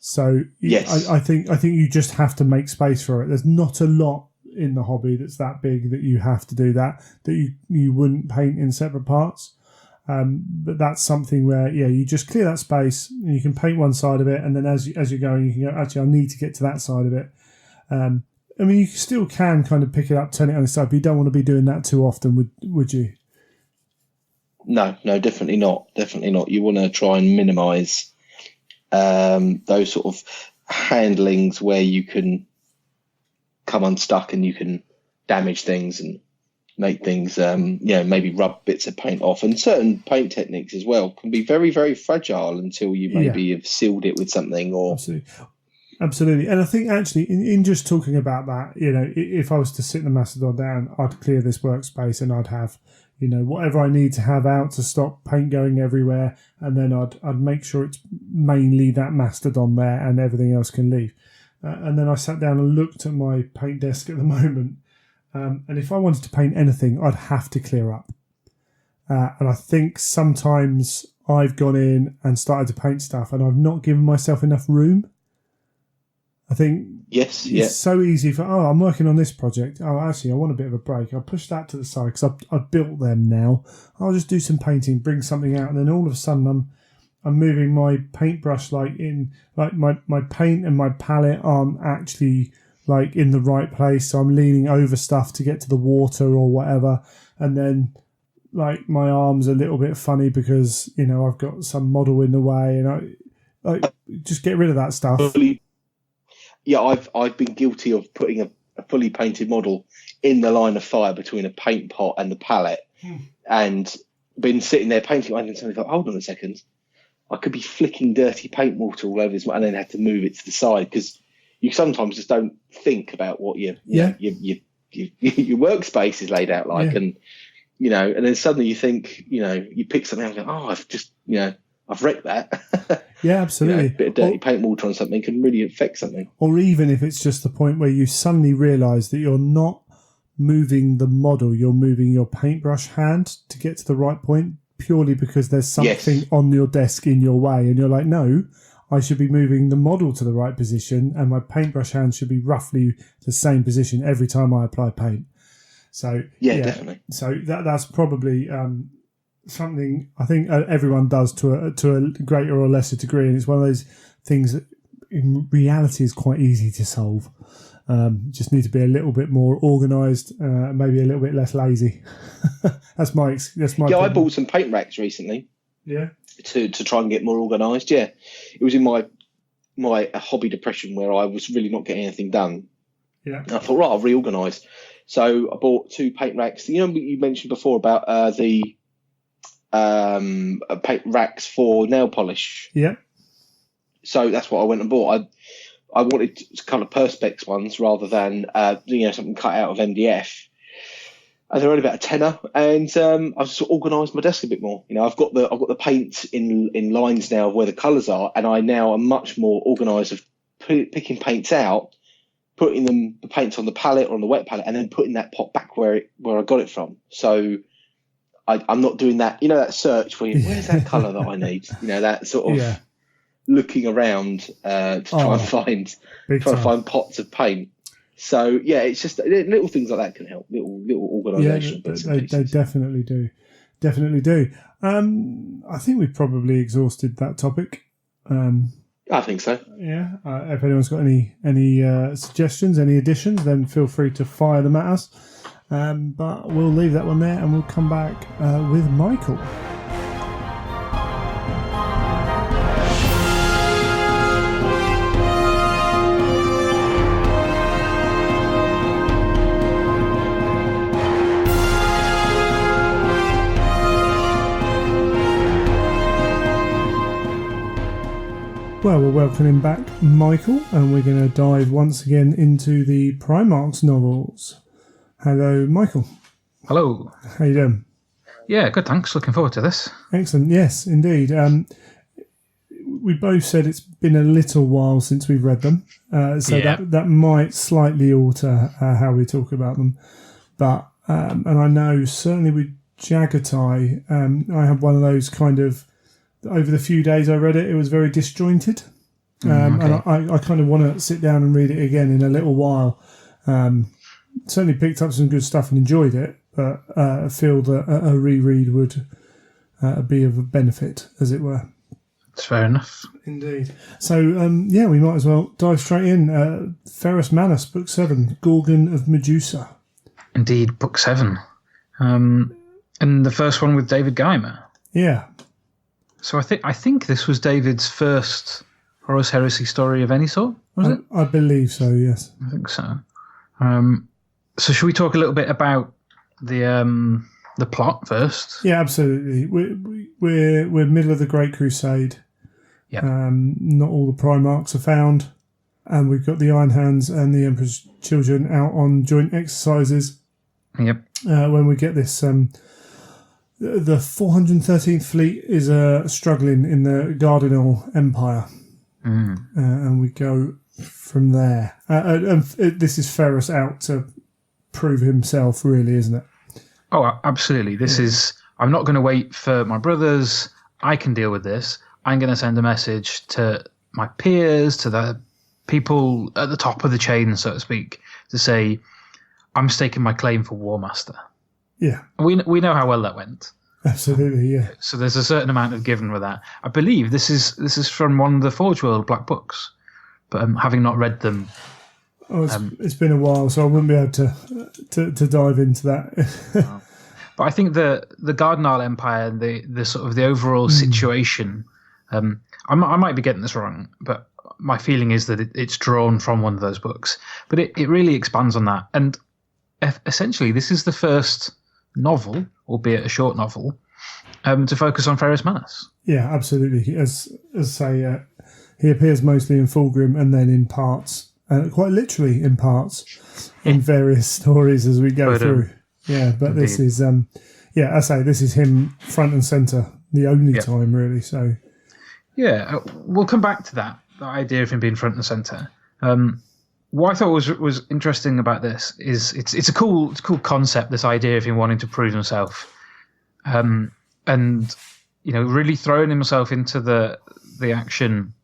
So yes, I think you just have to make space for it. There's not a lot in the hobby that's that big that you have to do that you wouldn't paint in separate parts. But that's something where you just clear that space and you can paint one side of it, and then as you're going you can go, actually I need to get to that side of it. I mean, you still can kind of pick it up, turn it on its side, but you don't want to be doing that too often, would you? No, definitely not. You want to try and minimise those sort of handlings where you can come unstuck and you can damage things and make things, maybe rub bits of paint off. And certain paint techniques as well can be very, very fragile until you maybe have sealed it with something. Or Absolutely. And I think actually in just talking about that, if I was to sit the Mastodon down, I'd clear this workspace and I'd have, whatever I need to have out to stop paint going everywhere. And then I'd make sure it's mainly that Mastodon there and everything else can leave. And then I sat down and looked at my paint desk at the moment. And if I wanted to paint anything, I'd have to clear up. And I think sometimes I've gone in and started to paint stuff and I've not given myself enough room. I think it's so easy for, I'm working on this project. Oh, actually, I want a bit of a break. I'll push that to the side because I've built them now. I'll just do some painting, bring something out. And then all of a sudden I'm moving my paintbrush my paint and my palette aren't actually like in the right place, so I'm leaning over stuff to get to the water or whatever, and then like my arm's a little bit funny because I've got some model in the way, and I just get rid of that stuff. I've been guilty of putting a fully painted model in the line of fire between a paint pot and the palette, and been sitting there painting, and then suddenly thought, hold on a second, I could be flicking dirty paint water all over this, and then had to move it to the side because you sometimes just don't think about what your workspace is laid out like, and and then suddenly you think, you pick something out and go, I've just, I've wrecked that. Yeah, absolutely. A bit of dirty paint water on something can really affect something. Or even if it's just the point where you suddenly realise that you're not moving the model, you're moving your paintbrush hand to get to the right point purely because there's something on your desk in your way, and you're like, no, I should be moving the model to the right position and my paintbrush hand should be roughly the same position every time I apply paint. So definitely. So that's probably something I think everyone does to a greater or lesser degree, and it's one of those things that in reality is quite easy to solve. Just need to be a little bit more organised, maybe a little bit less lazy. That's my. I bought some paint racks recently. Yeah. To try and get more organised. Yeah, it was in my hobby depression where I was really not getting anything done. Yeah. And I thought, right, I'll reorganise. So I bought 2 paint racks. You know, you mentioned before about the paint racks for nail polish. Yeah. So that's what I went and bought. I wanted kind of Perspex ones rather than something cut out of MDF. And they're only about a tenner, and I've sort of organised my desk a bit more. You know, I've got the paint in lines now of where the colours are, and I now am much more organised of picking paints out, putting the paints on the palette or on the wet palette, and then putting that pot back where I got it from. So I'm not doing that. You know, that search for where's that colour that I need. You know, that sort of looking around to try and find pots of paint. So yeah, it's just little things like that can help. Little organisation. Yeah, they definitely do. I think we've probably exhausted that topic. I think so. Yeah. If anyone's got any suggestions, any additions, then feel free to fire them at us. But we'll leave that one there, and we'll come back with Michael. Well, we're welcoming back Michael, and we're going to dive once again into the Primarchs novels. Hello, Michael. Hello. How you doing? Yeah, good, thanks. Looking forward to this. Excellent. Yes, indeed. We both said it's been a little while since we've read them, that might slightly alter how we talk about them. But and I know certainly with Jagatai, I had one of those kind of. Over the few days I read it, it was very disjointed. And I kind of want to sit down and read it again in a little while. Certainly picked up some good stuff and enjoyed it, but I feel that a reread would be of a benefit, as it were. That's fair enough. Indeed. So, we might as well dive straight in. Ferrus Manus, Book 7, Gorgon of Medusa. Indeed, Book 7. And the first one with David Geimer. Yeah. So I think this was David's first Horus Heresy story of any sort, was it? I believe so, yes. I think so. So should we talk a little bit about the plot first? Yeah, absolutely. We're middle of the Great Crusade. Yeah. Not all the Primarchs are found, and we've got the Iron Hands and the Emperor's Children out on joint exercises. Yep. When we get this. The 413th Fleet is struggling in the Gardinal Empire, and we go from there. This is Ferrus out to prove himself, really, isn't it? Oh, absolutely. This is... I'm not going to wait for my brothers. I can deal with this. I'm going to send a message to my peers, to the people at the top of the chain, so to speak, to say, I'm staking my claim for War Master. Yeah. We know how well that went. Absolutely, yeah. So there's a certain amount of given with that. I believe this is from one of the Forge World Black Books, but having not read them... it's been a while, so I wouldn't be able to dive into that. But I think the Gardinal Empire and the sort of the overall situation... I might be getting this wrong, but my feeling is that it's drawn from one of those books. But it really expands on that. And essentially, this is the first novel, albeit a short novel, to focus on Ferrus Manus. Yeah, absolutely. As say, he appears mostly in Fulgrim and then in parts, quite literally in parts, in various stories as we go through. But indeed. This is, I say, this is him front and centre, the only time really. So, we'll come back to that. The idea of him being front and centre. What I thought was interesting about this is it's a cool concept. This idea of him wanting to prove himself, and really throwing himself into the action.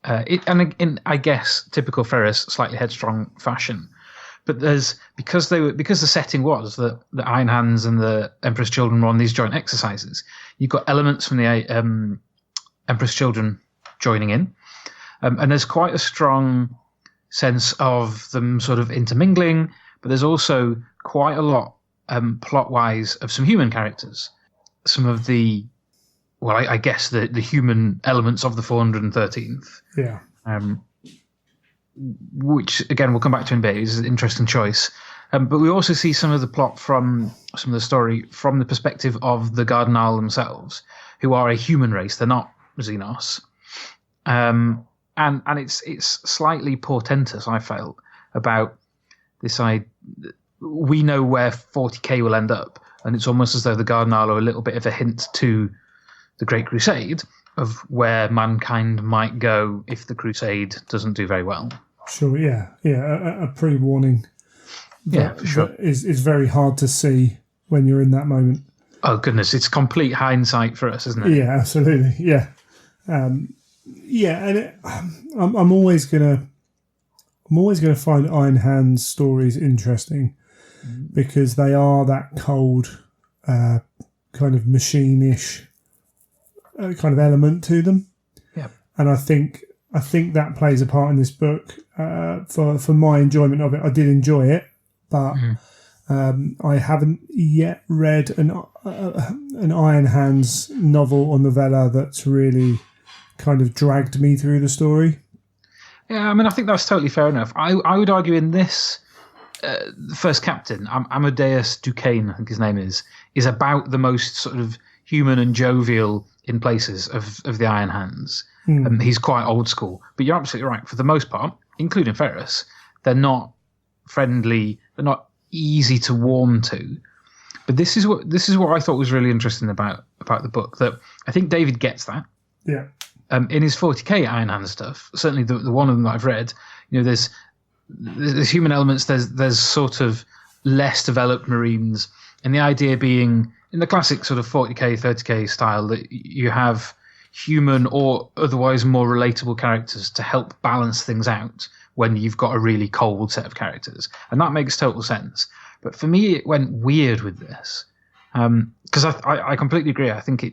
And in I guess typical Ferrus, slightly headstrong fashion. But because the setting was that the Iron Hands and the Emperor's Children were on these joint exercises. You've got elements from the Emperor's Children joining in, and there's quite a strong sense of them sort of intermingling, but there's also quite a lot plot-wise of some human characters. Some of the I guess the human elements of the 413th. Yeah. Which, again, we'll come back to in a bit, is an interesting choice. But we also see some of the plot from some of the story from the perspective of the Gardenal themselves, who are a human race. They're not Xenos. And it's slightly portentous, I felt, about this idea. We know where 40k will end up, and it's almost as though the Gardenal are a little bit of a hint to the Great Crusade of where mankind might go if the Crusade doesn't do very well. Sure, yeah. A pre-warning. Yeah, for sure. Is very hard to see when you're in that moment. Oh goodness, it's complete hindsight for us, isn't it? Yeah, absolutely. Yeah, and I'm always gonna find Iron Hand's stories interesting because they are that cold, kind of machine-ish kind of element to them. Yeah, and I think that plays a part in this book for my enjoyment of it. I did enjoy it. But I haven't yet read an Iron Hands novel or novella that's really kind of dragged me through the story. Yeah, I mean, I think that's totally fair enough. I would argue in this, the first captain, Amadeus Duquesne, I think his name is about the most sort of human and jovial in places of the Iron Hands. He's quite old school. But you're absolutely right. For the most part, including Ferrus, they're not friendly, they're not easy to warm to. But this is what I thought was really interesting about the book, that I think David gets that. Yeah. In his 40k Iron Hand stuff, certainly the one of them that I've read, there's human elements, there's sort of less developed Marines, and the idea being in the classic sort of 40k, 30k style that you have human or otherwise more relatable characters to help balance things out when you've got a really cold set of characters. And that makes total sense. But for me, it went weird with this. Because I completely agree. I think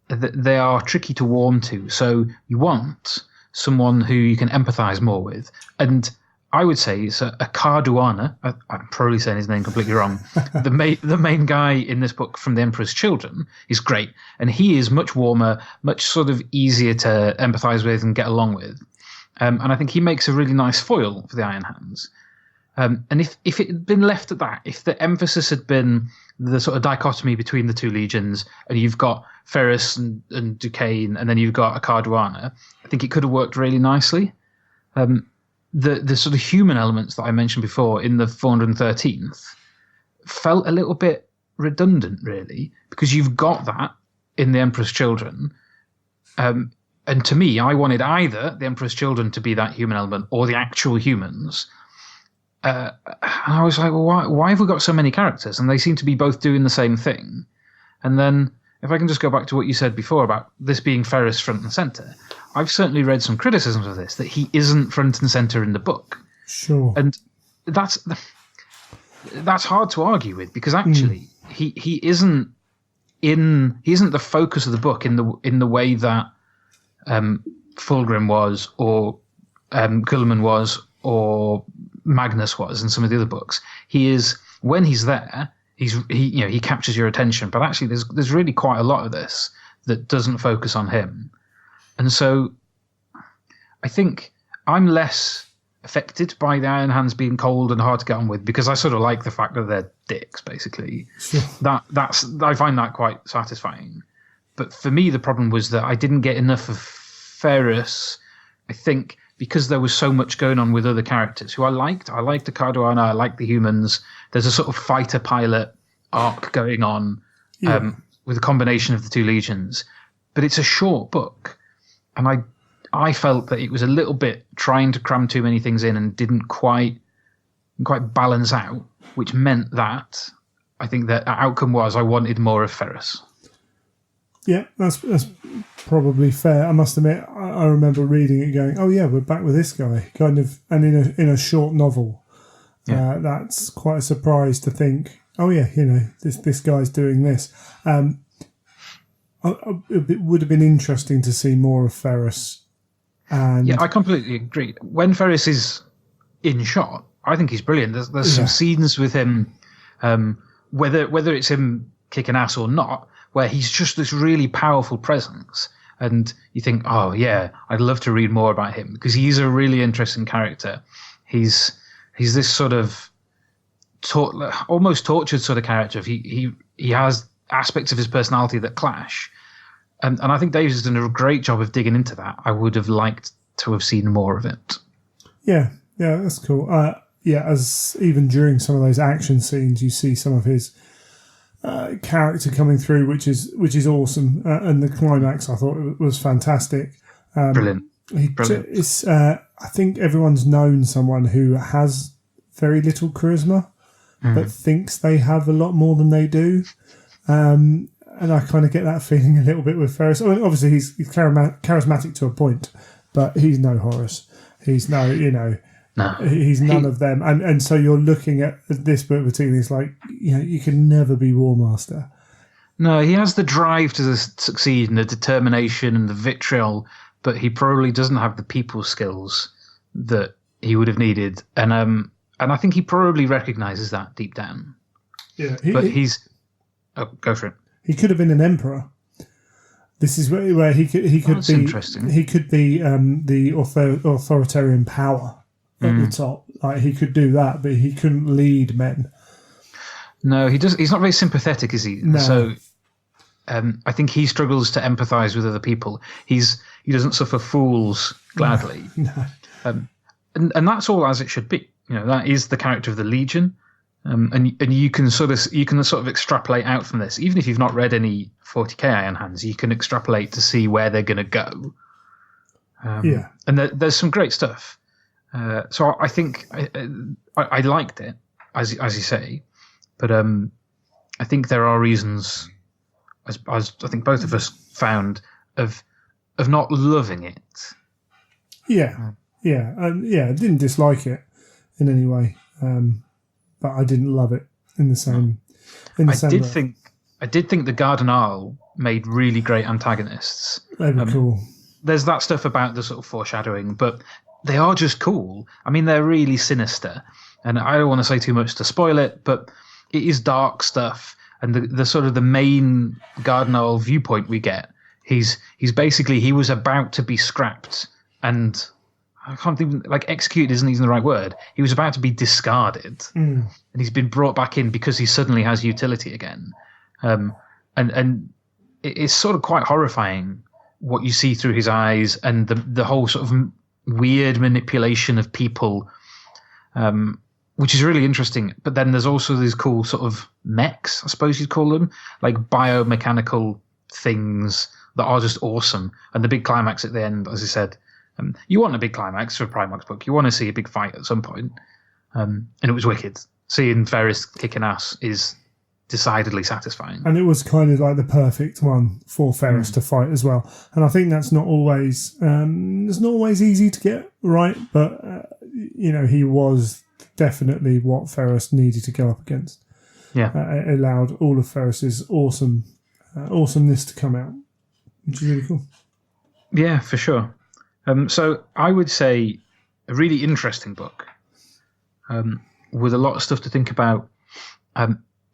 they are tricky to warm to. So you want someone who you can empathize more with. And I would say it's a Carduana. I'm probably saying his name completely wrong. The main guy in this book from The Emperor's Children is great. And he is much warmer, much sort of easier to empathize with and get along with. And I think he makes a really nice foil for the Iron Hands. And if it had been left at that, if the emphasis had been the sort of dichotomy between the two legions, and you've got Ferrus and Duquesne, and then you've got a Carduana, I think it could have worked really nicely. The sort of human elements that I mentioned before in the 413th felt a little bit redundant, really, because you've got that in the Emperor's Children. And to me, I wanted either the Emperor's Children to be that human element or the actual humans. And I was like, well, why have we got so many characters? And they seem to be both doing the same thing. And then, if I can just go back to what you said before about this being Ferrus front and centre, I've certainly read some criticisms of this, that he isn't front and centre in the book. Sure. And that's hard to argue with, because actually he isn't the focus of the book in the way that Fulgrim was, or Guilliman was, or Magnus was in some of the other books. He is, when he's there, he captures your attention. But actually, there's really quite a lot of this that doesn't focus on him, and so I think I'm less affected by the Iron Hands being cold and hard to get on with, because I sort of like the fact that they're dicks, basically. Sure. I find that quite satisfying. But for me, the problem was that I didn't get enough of Ferrus, I think, because there was so much going on with other characters who I liked. I liked the Carduana, I liked the humans. There's a sort of fighter pilot arc going on with a combination of the two legions. But it's a short book. And I felt that it was a little bit trying to cram too many things in and didn't quite balance out, which meant that I think the outcome was I wanted more of Ferrus. Yeah, that's probably fair. I must admit, I remember reading it going, oh yeah, we're back with this guy, kind of, and in a short novel. Yeah. That's quite a surprise to think, oh yeah, this guy's doing this. It would have been interesting to see more of Ferrus. And yeah, I completely agree. When Ferrus is in shot, I think he's brilliant. There's some scenes with him, whether it's him kicking ass or not, where he's just this really powerful presence. And you think, oh, yeah, I'd love to read more about him because he's a really interesting character. He's this sort of almost tortured sort of character. He has aspects of his personality that clash. And I think Dave's done a great job of digging into that. I would have liked to have seen more of it. Yeah, that's cool. As even during some of those action scenes, you see some of his character coming through, which is awesome. And the climax, I thought, was fantastic. Brilliant. I think everyone's known someone who has very little charisma, but thinks they have a lot more than they do. And I kind of get that feeling a little bit with Ferrus. I mean, obviously, he's charismatic to a point, but he's no Horus. He's no, he's none of them. And so you're looking at this book particularly, it's like, you can never be War Master. No, he has the drive to succeed and the determination and the vitriol, but he probably doesn't have the people skills that he would have needed. And I think he probably recognises that deep down. Yeah, go for it. He could have been an emperor. This is where he could That's be interesting. He could be the authoritarian power at the top. Like, he could do that, but he couldn't lead men. No, he does. He's not very sympathetic, is he? No. So I think he struggles to empathise with other people. He doesn't suffer fools gladly. No. And that's all as it should be. That is the character of the Legion. And you can sort of extrapolate out from this, even if you've not read any 40k Iron Hands, you can extrapolate to see where they're going to go. And there's some great stuff. So I think I liked it, as you say, but I think there are reasons, as I think both of us found, of not loving it. Yeah, I didn't dislike it in any way. But I didn't love it in the same. I did think the Gardenal made really great antagonists. They were cool. There's that stuff about the sort of foreshadowing, but they are just cool. I mean, they're really sinister, and I don't want to say too much to spoil it, but it is dark stuff. And the sort of the main Gardenal viewpoint we get, he's basically, he was about to be scrapped, and I can't even, executed isn't even the right word. He was about to be discarded, and he's been brought back in because he suddenly has utility again. And it's sort of quite horrifying what you see through his eyes, and the whole sort of weird manipulation of people, which is really interesting. But then there's also these cool sort of mechs, I suppose you'd call them, like biomechanical things that are just awesome. And the big climax at the end, as I said, you want a big climax for a Primarchs book. You want to see a big fight at some point. And it was wicked. Seeing Ferrus kicking ass is decidedly satisfying. And it was kind of like the perfect one for Ferrus to fight as well. And I think that's not always easy to get right, but he was definitely what Ferrus needed to go up against. Yeah, it allowed all of Ferrus's awesomeness to come out, which is really cool. Yeah, for sure. So I would say a really interesting book with a lot of stuff to think about.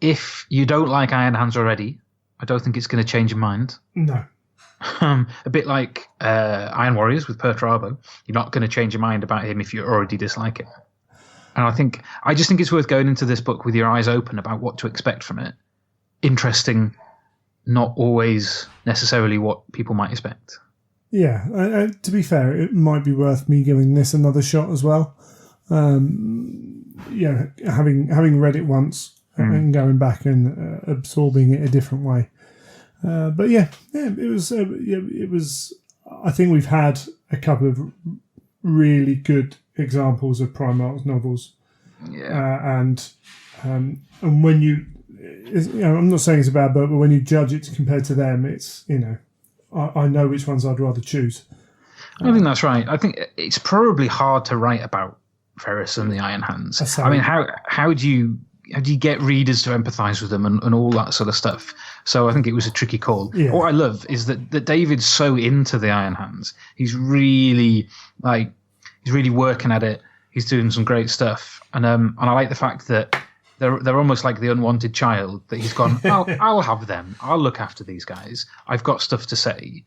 If you don't like Iron Hands already, I don't think it's going to change your mind. No. A bit like Iron Warriors with Per Trabo. You're not going to change your mind about him if you already dislike it. And I just think it's worth going into this book with your eyes open about what to expect from it. Interesting, not always necessarily what people might expect. Yeah, to be fair, it might be worth me giving this another shot as well. Having read it once and going back and absorbing it a different way. But it was. I think we've had a couple of really good examples of Primarchs novels. Yeah, and when you, I'm not saying it's a bad book, but when you judge it compared to them, it's I know which ones I'd rather choose. I think that's right. I think it's probably hard to write about Ferrus and the Iron Hands. I mean, how do you get readers to empathise with them and all that sort of stuff? So I think it was a tricky call. Yeah. What I love is that David's so into the Iron Hands. He's really working at it. He's doing some great stuff, and I like the fact that they're almost like the unwanted child that he's gone. I'll have them. I'll look after these guys. I've got stuff to say.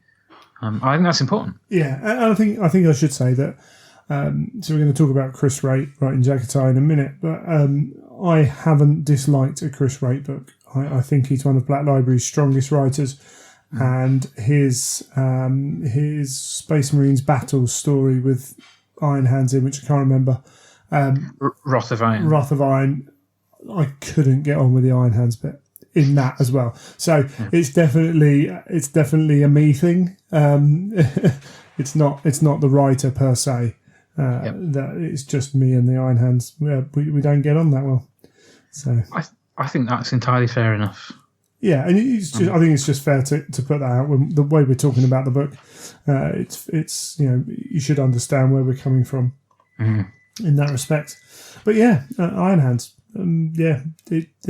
I think that's important. Yeah, and I think I should say that. So we're going to talk about Chris Wright writing Jagatai in a minute, but I haven't disliked a Chris Wright book. I think he's one of Black Library's strongest writers, and his Space Marines battles story with Iron Hands in, which I can't remember. Wrath of Iron. Wrath of Iron. I couldn't get on with the Iron Hands bit in that as well. So it's definitely a me thing. It's not the writer per se. That it's just me and the Iron Hands. We don't get on that well. So I think that's entirely fair enough. Yeah, and I think it's just fair to put that out. The way we're talking about the book, it's you should understand where we're coming from in that respect. But yeah, Iron Hands.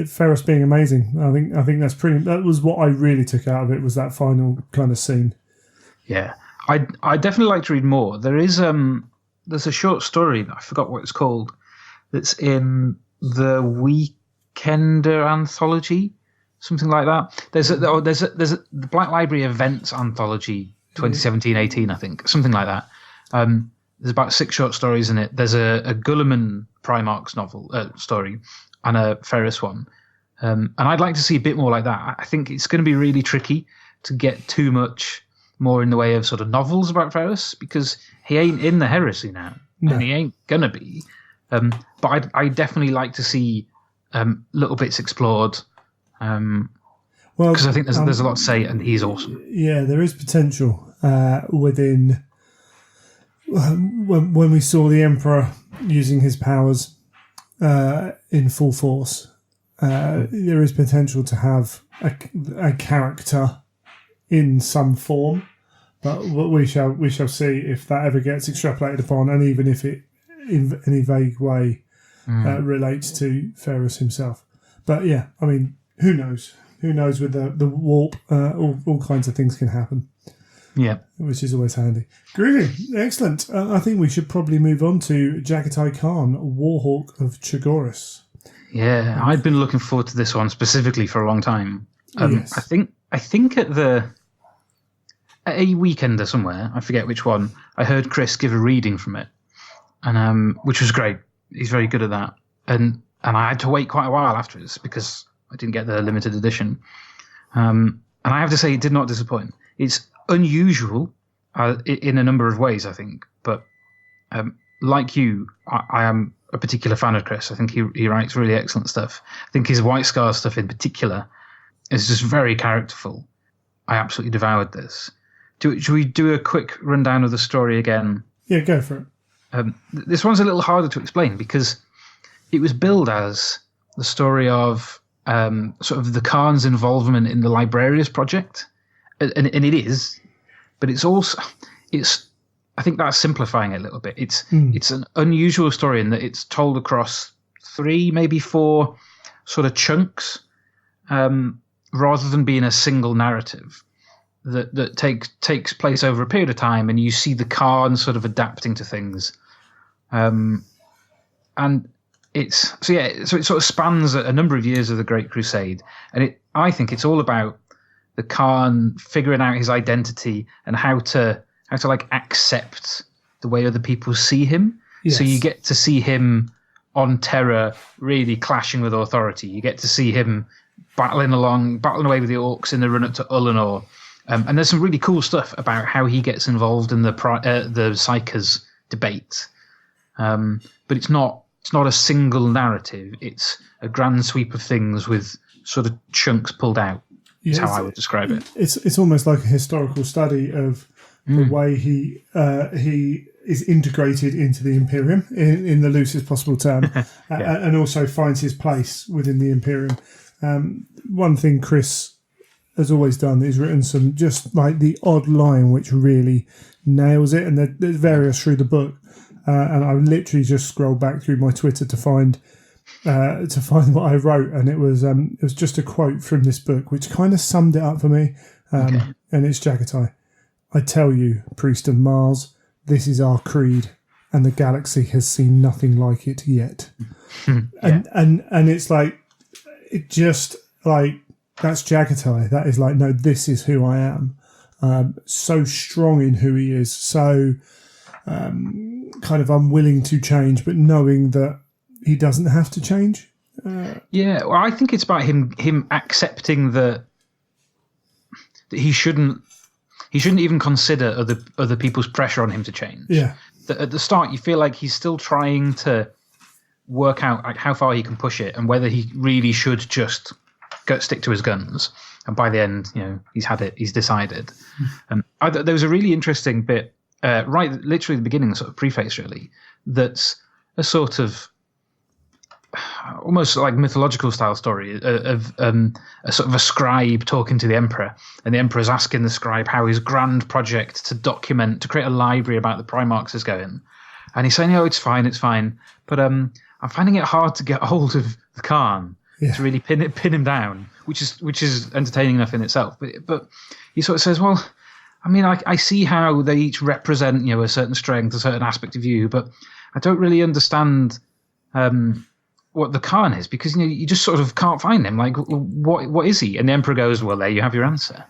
Ferrus being amazing. I think that was what I really took out of it, was that final kind of scene. Yeah, I definitely like to read more. There's a short story, I forgot what it's called, that's in the Weekender anthology, something like that. There's the Black Library Events anthology 2017-18, I think, something like that. There's about 6 short stories in it. There's a Gulliman Primarchs novel story and a Ferrus one. And I'd like to see a bit more like that. I think it's going to be really tricky to get too much more in the way of sort of novels about Ferrus, because he ain't in the Heresy now, and he ain't going to be. But I definitely like to see little bits explored, because I think there's a lot to say, and he's awesome. Yeah, there is potential within... When we saw the Emperor using his powers in full force, there is potential to have a character in some form, but we shall see if that ever gets extrapolated upon, and even if it in any vague way relates to Ferrus himself. But yeah, I mean, who knows? Who knows? With the warp, all kinds of things can happen. Yeah, which is always handy. Groovy, excellent. I think we should probably move on to Jagatai Khan, Warhawk of Chagoris. Yeah, I'd been looking forward to this one specifically for a long time. Yes. I think at a weekender somewhere, I forget which one, I heard Chris give a reading from it, and which was great. He's very good at that, and I had to wait quite a while afterwards because I didn't get the limited edition. And I have to say, it did not disappoint. It's unusual in a number of ways, I think, but like you, I am a particular fan of Chris. I think he writes really excellent stuff. I think his White Scar stuff in particular is just very characterful. I absolutely devoured this. Should we do a quick rundown of the story again? Yeah, go for it. This one's a little harder to explain because it was billed as the story of sort of the Khan's involvement in the Librarius project. And it is, but it's also, I think that's simplifying it a little bit. It's an unusual story in that it's told across 3, maybe 4 sort of chunks, rather than being a single narrative that takes place over a period of time, and you see the Khan sort of adapting to things. And it sort of spans a number of years of the Great Crusade, and I think it's all about the Khan figuring out his identity and how to like accept the way other people see him. Yes. So you get to see him on Terra really clashing with authority. You get to see him battling away with the orcs in the run up to Ullanor. And there's some really cool stuff about how he gets involved in the Psykers debate. But it's not a single narrative. It's a grand sweep of things with sort of chunks pulled out. Is how I would describe it. It's almost like a historical study of the way he is integrated into the Imperium in the loosest possible term, and also finds his place within the Imperium. One thing Chris has always done is written some just like the odd line which really nails it, and there's various through the book. And I literally just scrolled back through my Twitter to find what I wrote, and it was just a quote from this book which kind of summed it up for me. And it's Jagatai. I tell you, priest of Mars, this is our creed. and the galaxy has seen nothing like it yet. And it's like, it just like, that's Jagatai. That is like, no, this is who I am. So strong in who he is, so kind of unwilling to change, but knowing that he doesn't have to change. Well, I think it's about him accepting that he shouldn't even consider other people's pressure on him to change. Yeah. That at the start, you feel like he's still trying to work out like how far he can push it and whether he really should just stick to his guns. And by the end, he's had it. He's decided. There was a really interesting bit, right, literally the beginning, sort of preface, really. That's a sort of almost like mythological style story of a sort of a scribe talking to the emperor, and the emperor's asking the scribe how his grand project to create a library about the Primarchs is going, and he's saying, "Oh, it's fine, but I'm finding it hard to get hold of the Khan to really pin him down," which is entertaining enough in itself. But he sort of says, "Well, I mean, I see how they each represent a certain strength, a certain aspect of you, but I don't really understand." What the Khan is, because you just sort of can't find him. Like, what is he? And the emperor goes, "Well, there you have your answer."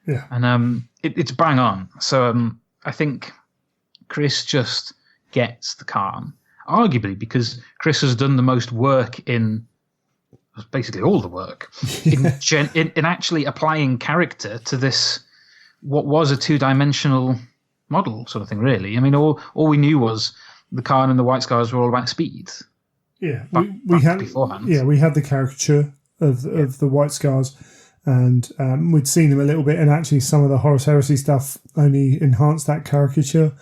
Yeah, and it's bang on. So I think Chris just gets the Khan, arguably because Chris has done the most work in basically all the work in actually applying character to this what was a 2-dimensional model sort of thing. Really, I mean, all we knew was the Khan and the White Scars were all about speed. Yeah, we had beforehand. Yeah, we had the caricature of the White Scars, and we'd seen them a little bit, and actually some of the Horus Heresy stuff only enhanced that caricature.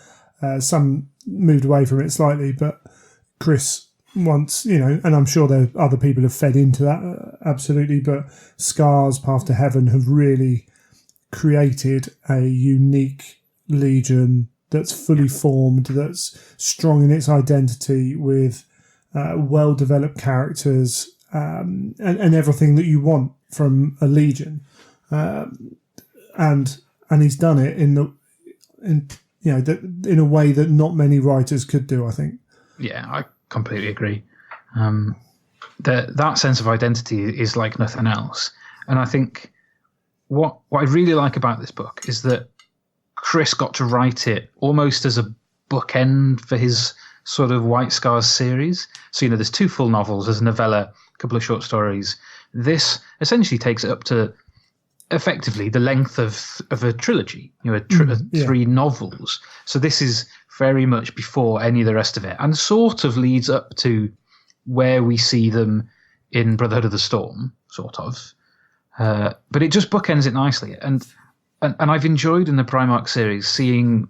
Some moved away from it slightly, but Chris wants, and I'm sure there other people have fed into that, absolutely, but Scars, Path to Heaven have really created a unique legion that's fully formed, that's strong in its identity, with well-developed characters, and everything that you want from a legion, and he's done it in a way that not many writers could do, I think. Yeah, I completely agree. That sense of identity is like nothing else, and I think what I really like about this book is that Chris got to write it almost as a bookend for his sort of White Scars series. So, there's 2 full novels, there's a novella, a couple of short stories. This essentially takes it up to effectively the length of a trilogy, 3 novels. So this is very much before any of the rest of it, and sort of leads up to where we see them in Brotherhood of the Storm, sort of. But it just bookends it nicely. And I've enjoyed in the Primarch series seeing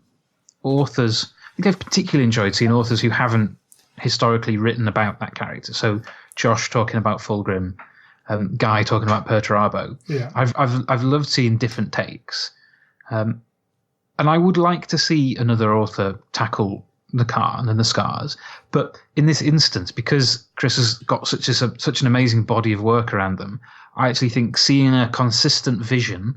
authors. I think I've particularly enjoyed seeing authors who haven't historically written about that character. So Josh talking about Fulgrim, Guy talking about Perturabo. Yeah, I've loved seeing different takes, and I would like to see another author tackle the Khan and the Scars. But in this instance, because Chris has got such an amazing body of work around them, I actually think seeing a consistent vision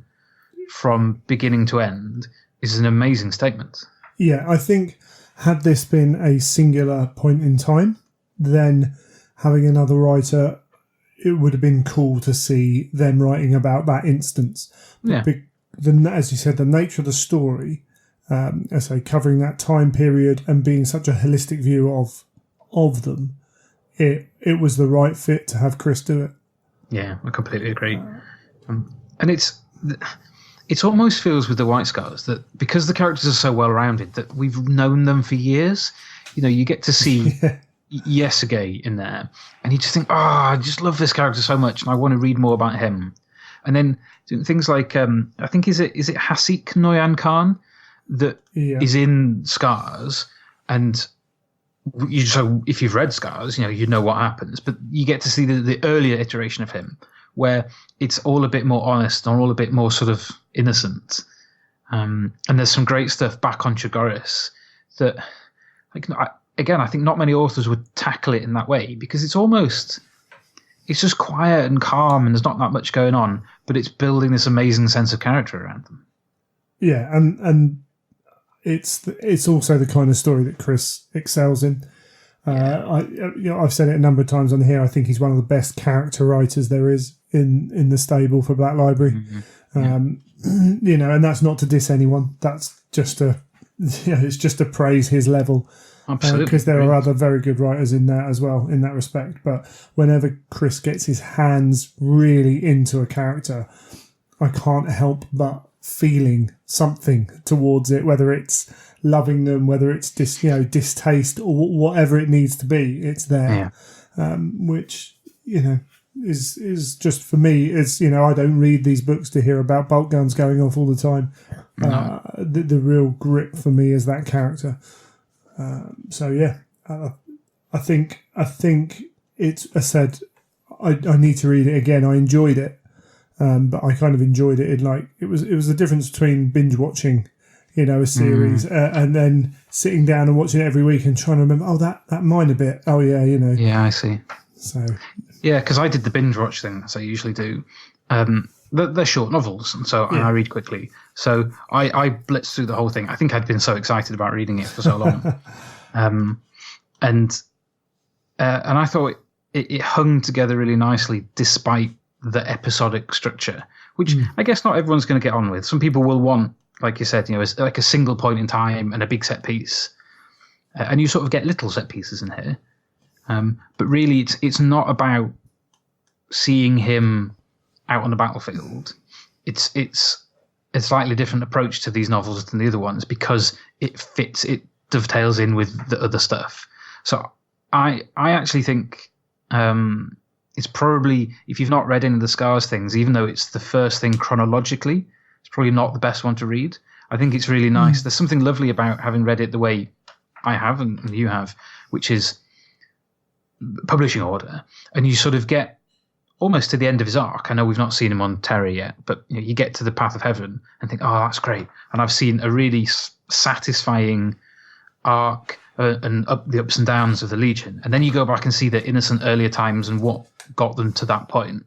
from beginning to end is an amazing statement. Yeah, I think had this been a singular point in time, then having another writer, it would have been cool to see them writing about that instance. Yeah. As you said, the nature of the story, covering that time period and being such a holistic view of them, it was the right fit to have Chris do it. Yeah, I completely agree. And it almost feels with the White Scars that because the characters are so well rounded that we've known them for years. You get to see Yesugei in there, and you just think, I just love this character so much, and I want to read more about him. And then things like I think is it Hasik Noyan Khan that is in Scars, and so if you've read Scars, you know what happens, but you get to see the earlier iteration of him, where it's all a bit more honest and all a bit more sort of innocent. And there's some great stuff back on Chagoris that, I think not many authors would tackle it in that way, because it's just quiet and calm and there's not that much going on, but it's building this amazing sense of character around them. Yeah, and it's also the kind of story that Chris excels in. I've said it a number of times on here. I think he's one of the best character writers there is in the stable for Black Library. And that's not to diss anyone. That's just it's just to praise his level. Absolutely, because there are other very good writers in that as well in that respect. But whenever Chris gets his hands really into a character, I can't help but feeling something towards it, whether it's loving them, whether it's distaste or whatever it needs to be. It's there, which is just for me. Is I don't read these books to hear about bolt guns going off all the time. No. The real grip for me is that character. I think it's. I said I need to read it again. I enjoyed it, but I kind of enjoyed it in it was the difference between binge watching, a series and then sitting down and watching it every week and trying to remember. Oh, that minor bit. Oh yeah, Yeah, I see. So. Yeah, because I did the binge watch thing, as I usually do. They're short novels, and I read quickly. So I blitzed through the whole thing. I think I'd been so excited about reading it for so long, and I thought it hung together really nicely, despite the episodic structure, which I guess not everyone's going to get on with. Some people will want, like you said, like a single point in time and a big set piece, and you sort of get little set pieces in here. But really, it's not about seeing him out on the battlefield. It's a slightly different approach to these novels than the other ones because it dovetails in with the other stuff. So I actually think it's probably, if you've not read any of the Scars things, even though it's the first thing chronologically, it's probably not the best one to read. I think it's really nice. There's something lovely about having read it the way I have and you have, which is publishing order, and you sort of get almost to the end of his arc. I know we've not seen him on Terror yet, but you get to the Path of Heaven and think, oh, that's great. And I've seen a really satisfying arc and the ups and downs of the Legion. And then you go back and see the innocent earlier times and what got them to that point.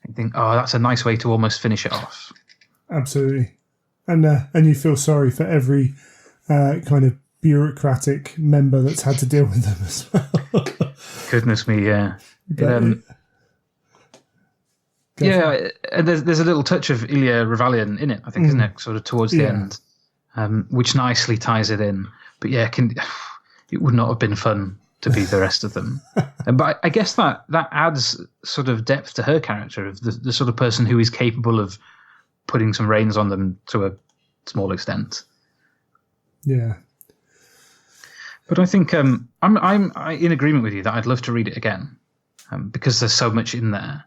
And think, oh, that's a nice way to almost finish it off. Absolutely. And you feel sorry for every kind of bureaucratic member that's had to deal with them as well. Goodness me, yeah. And there's a little touch of Ilya Revalian in it, I think, isn't it? Sort of towards the end, which nicely ties it in. But yeah, it would not have been fun to be the rest of them. But I guess that adds sort of depth to her character of the sort of person who is capable of putting some reins on them to a small extent. Yeah. But I think I'm in agreement with you that I'd love to read it again because there's so much in there.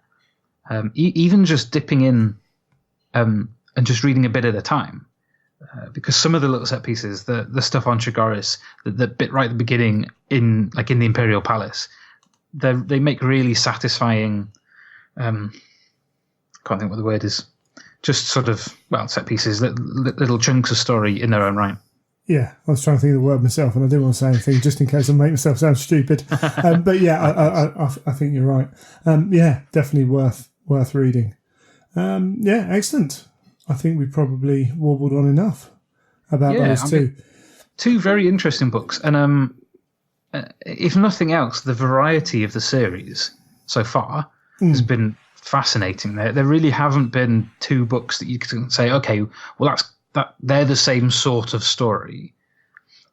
Even just dipping in and just reading a bit at a time, because some of the little set pieces, the stuff on Trigoris, the bit right at the beginning in the Imperial Palace, they make really satisfying. Can't think what the word is. Just sort of set pieces, little chunks of story in their own right. Yeah, I was trying to think of the word myself, and I didn't want to say anything just in case I make myself sound stupid. But yeah, I think you're right. Yeah, definitely worth reading. Yeah, excellent. I think we probably warbled on enough about those two. Two very interesting books, and if nothing else, the variety of the series so far has been fascinating. There really haven't been two books that you can say, okay, well they're the same sort of story.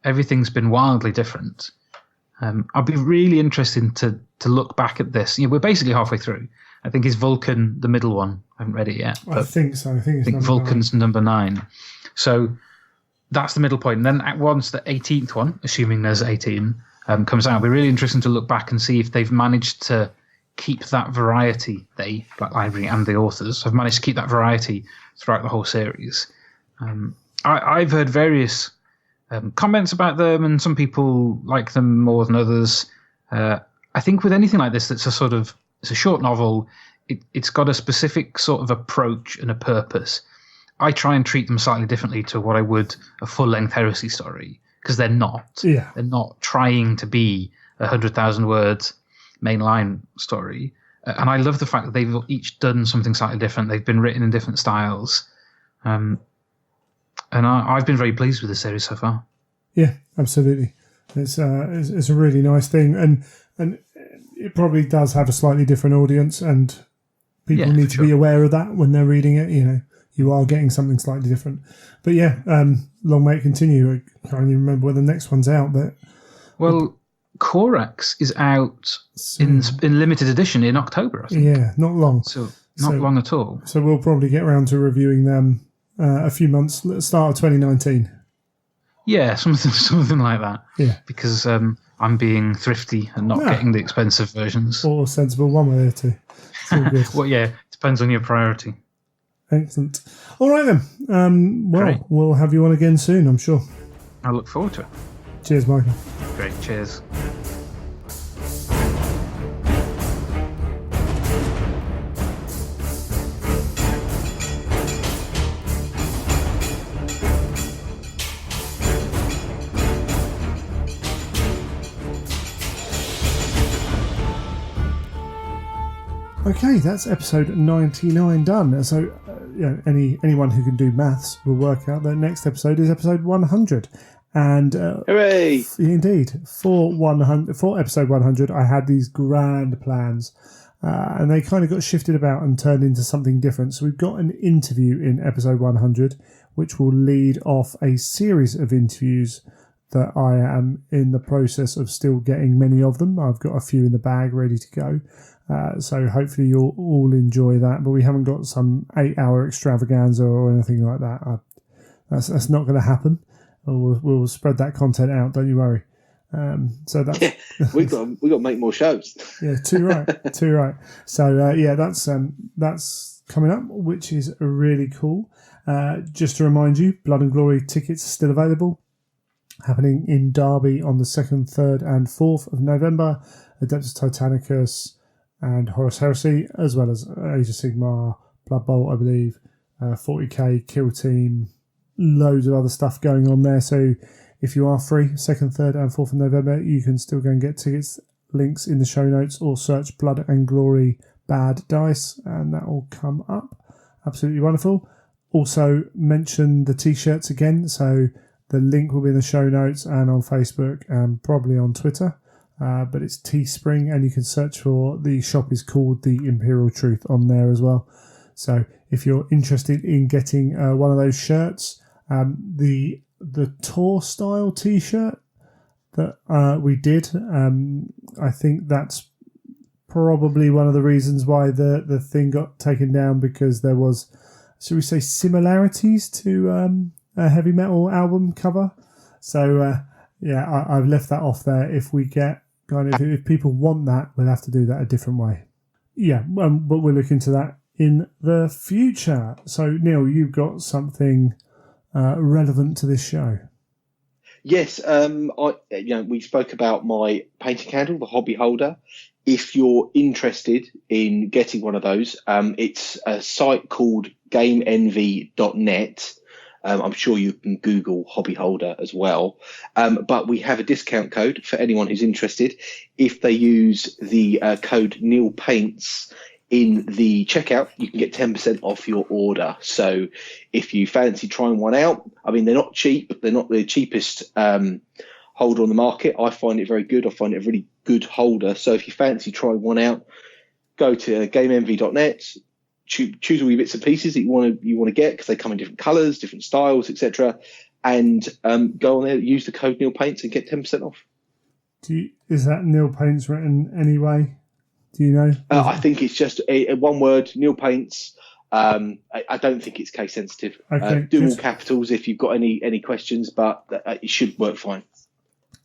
Everything's been wildly different. I'd be really interested to look back at this. We're basically halfway through. I think it's Vulcan, the middle one. I haven't read it yet. I think so. I think Vulcan's number 9. So that's the middle point. And then once the 18th one, assuming there's 18, comes out, it'll be really interesting to look back and see if they've managed to keep that variety. Black Library and the authors, have managed to keep that variety throughout the whole series. I've heard various comments about them, and some people like them more than others. I think with anything like this, it's a short novel. It's got a specific sort of approach and a purpose. I try and treat them slightly differently to what I would a full-length heresy story, because they're not. Yeah. They're not trying to be a 100,000 words mainline story. And I love the fact that they've each done something slightly different. They've been written in different styles. And I've been very pleased with the series so far. Yeah, absolutely. It's a really nice thing, and it probably does have a slightly different audience, and people need to be aware of that when they're reading it. You are getting something slightly different. But yeah, long may it continue. I can't even remember when the next one's out. But Corax is out in limited edition in October, I think. Yeah, not long. So not long at all. So we'll probably get around to reviewing them a few months, start of 2019. Yeah, something like that. Yeah. Because I'm being thrifty and not getting the expensive versions. Or sensible, one way or two. It's all good. Well, yeah, depends on your priority. Excellent. All right then. Great. We'll have you on again soon, I'm sure. I look forward to it. Cheers, Michael. Great, cheers. Okay, that's episode 99 done. So, anyone who can do maths will work out that next episode is episode 100. And hooray! Indeed, for episode 100, I had these grand plans, and they kind of got shifted about and turned into something different. So we've got an interview in episode 100, which will lead off a series of interviews that I am in the process of still getting many of them. I've got a few in the bag ready to go. So hopefully you'll all enjoy that. But we haven't got some 8-hour extravaganza or anything like that. That's not going to happen. We'll spread that content out. Don't you worry. So that's we got to make more shows. Yeah, too right. So that's coming up, which is really cool. Just to remind you, Blood and Glory tickets are still available. Happening in Derby on the 2nd, 3rd, and 4th of November. Adeptus Titanicus and Horus Heresy, as well as Age of Sigmar, Blood Bowl, I believe, 40k, Kill Team, loads of other stuff going on there. So if you are free, 2nd, 3rd, and 4th of November, you can still go and get tickets. Links in the show notes, or search Blood and Glory Bad Dice, and that will come up. Absolutely wonderful. Also, mention the t-shirts again. So the link will be in the show notes and on Facebook and probably on Twitter. But it's Teespring, and you can search for the shop is called The Imperial Truth on there as well. So if you're interested in getting one of those shirts, the tour style t-shirt that we did, I think that's probably one of the reasons why the thing got taken down, because there was, should we say, similarities to a heavy metal album cover. So I've left that off there. If we get if people want that, we'll have to do that a different way. Yeah, but we'll look into that in the future. So Neil, you've got something relevant to this show. Yes, we spoke about my painting candle, the hobby holder. If you're interested in getting one of those, it's a site called GameEnvy.net. I'm sure you can Google hobby holder as well. But we have a discount code for anyone who's interested. If they use the code Neil Paints in the checkout, you can get 10% off your order. So if you fancy trying one out, I mean, they're not cheap. They're not the cheapest holder on the market. I find it very good. I find it a really good holder. So if you fancy trying one out, go to GameEnvy.net. Choose all your bits and pieces that you want to get, because they come in different colours, different styles, etc. And go on there, use the code Neil Paints and get 10% off. Is that Neil Paints written anyway? Do you know? I think it's just a one word, Neil Paints. I don't think it's case sensitive. Okay, do all capitals if you've got any questions, but it should work fine.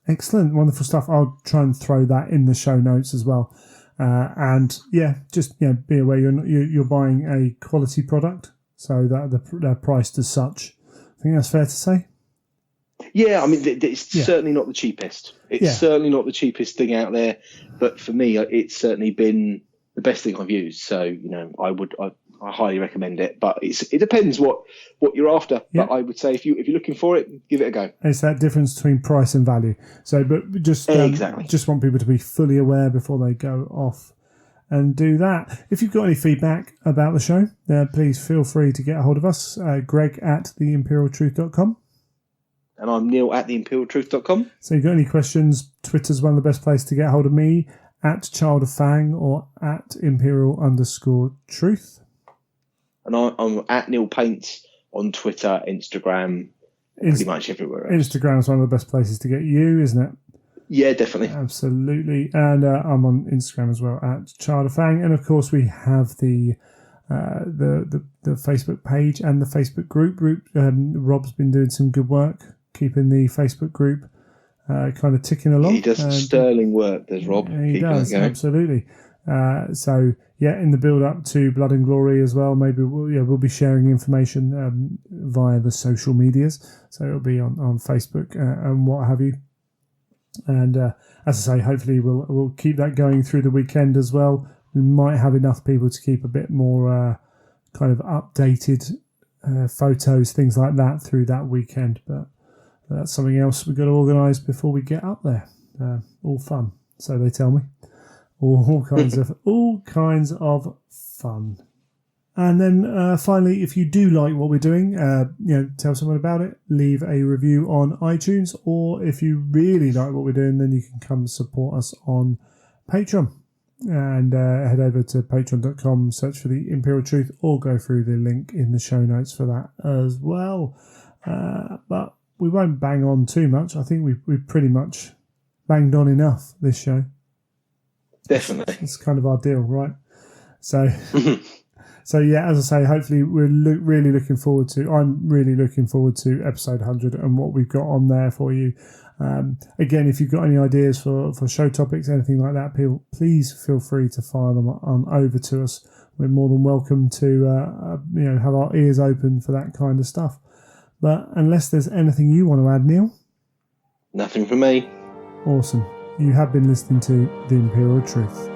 Excellent, wonderful stuff. I'll try and throw that in the show notes as well. And just be aware you're buying a quality product, so that they're priced as such. I think that's fair to say. Yeah, I mean, it's certainly not the cheapest. It's certainly not the cheapest thing out there, but for me, it's certainly been the best thing I've used. So I highly recommend it. But it depends what you're after. Yeah. But I would say if you're looking for it, give it a go. It's that difference between price and value. So, but just exactly. Just want people to be fully aware before they go off and do that. If you've got any feedback about the show, please feel free to get a hold of us. Greg at theimperialtruth.com. And I'm Neil at theimperialtruth.com. So if you've got any questions, Twitter's one of the best places to get a hold of me, at Child of Fang or at Imperial_Truth. And I'm at Neil Paints on Twitter, Instagram, pretty much everywhere else. Instagram's one of the best places to get you, isn't it? Yeah, definitely. Absolutely. And I'm on Instagram as well, at Child of Fang. And of course, we have the Facebook page and the Facebook group. Rob's been doing some good work, keeping the Facebook group kind of ticking along. He does some sterling work, does Rob. He does, absolutely. So, in the build-up to Blood and Glory as well, maybe we'll be sharing information via the social medias. So it'll be on Facebook and what have you. And as I say, hopefully we'll keep that going through the weekend as well. We might have enough people to keep a bit more kind of updated photos, things like that through that weekend. But that's something else we've got to organise before we get up there. All fun, so they tell me. All kinds of fun. And then finally, if you do like what we're doing, tell someone about it. Leave a review on iTunes, or if you really like what we're doing, then you can come support us on Patreon. And head over to patreon.com, search for The Imperial Truth, or go through the link in the show notes for that as well. But we won't bang on too much. I think we've pretty much banged on enough this show. Definitely. It's kind of our deal, right? So, as I say, hopefully we're really looking forward to. I'm really looking forward to episode 100 and what we've got on there for you. Again, if you've got any ideas for show topics, anything like that, please feel free to fire them on over to us. We're more than welcome to have our ears open for that kind of stuff. But unless there's anything you want to add, Neil? Nothing from me. Awesome. You have been listening to The Imperial Truth.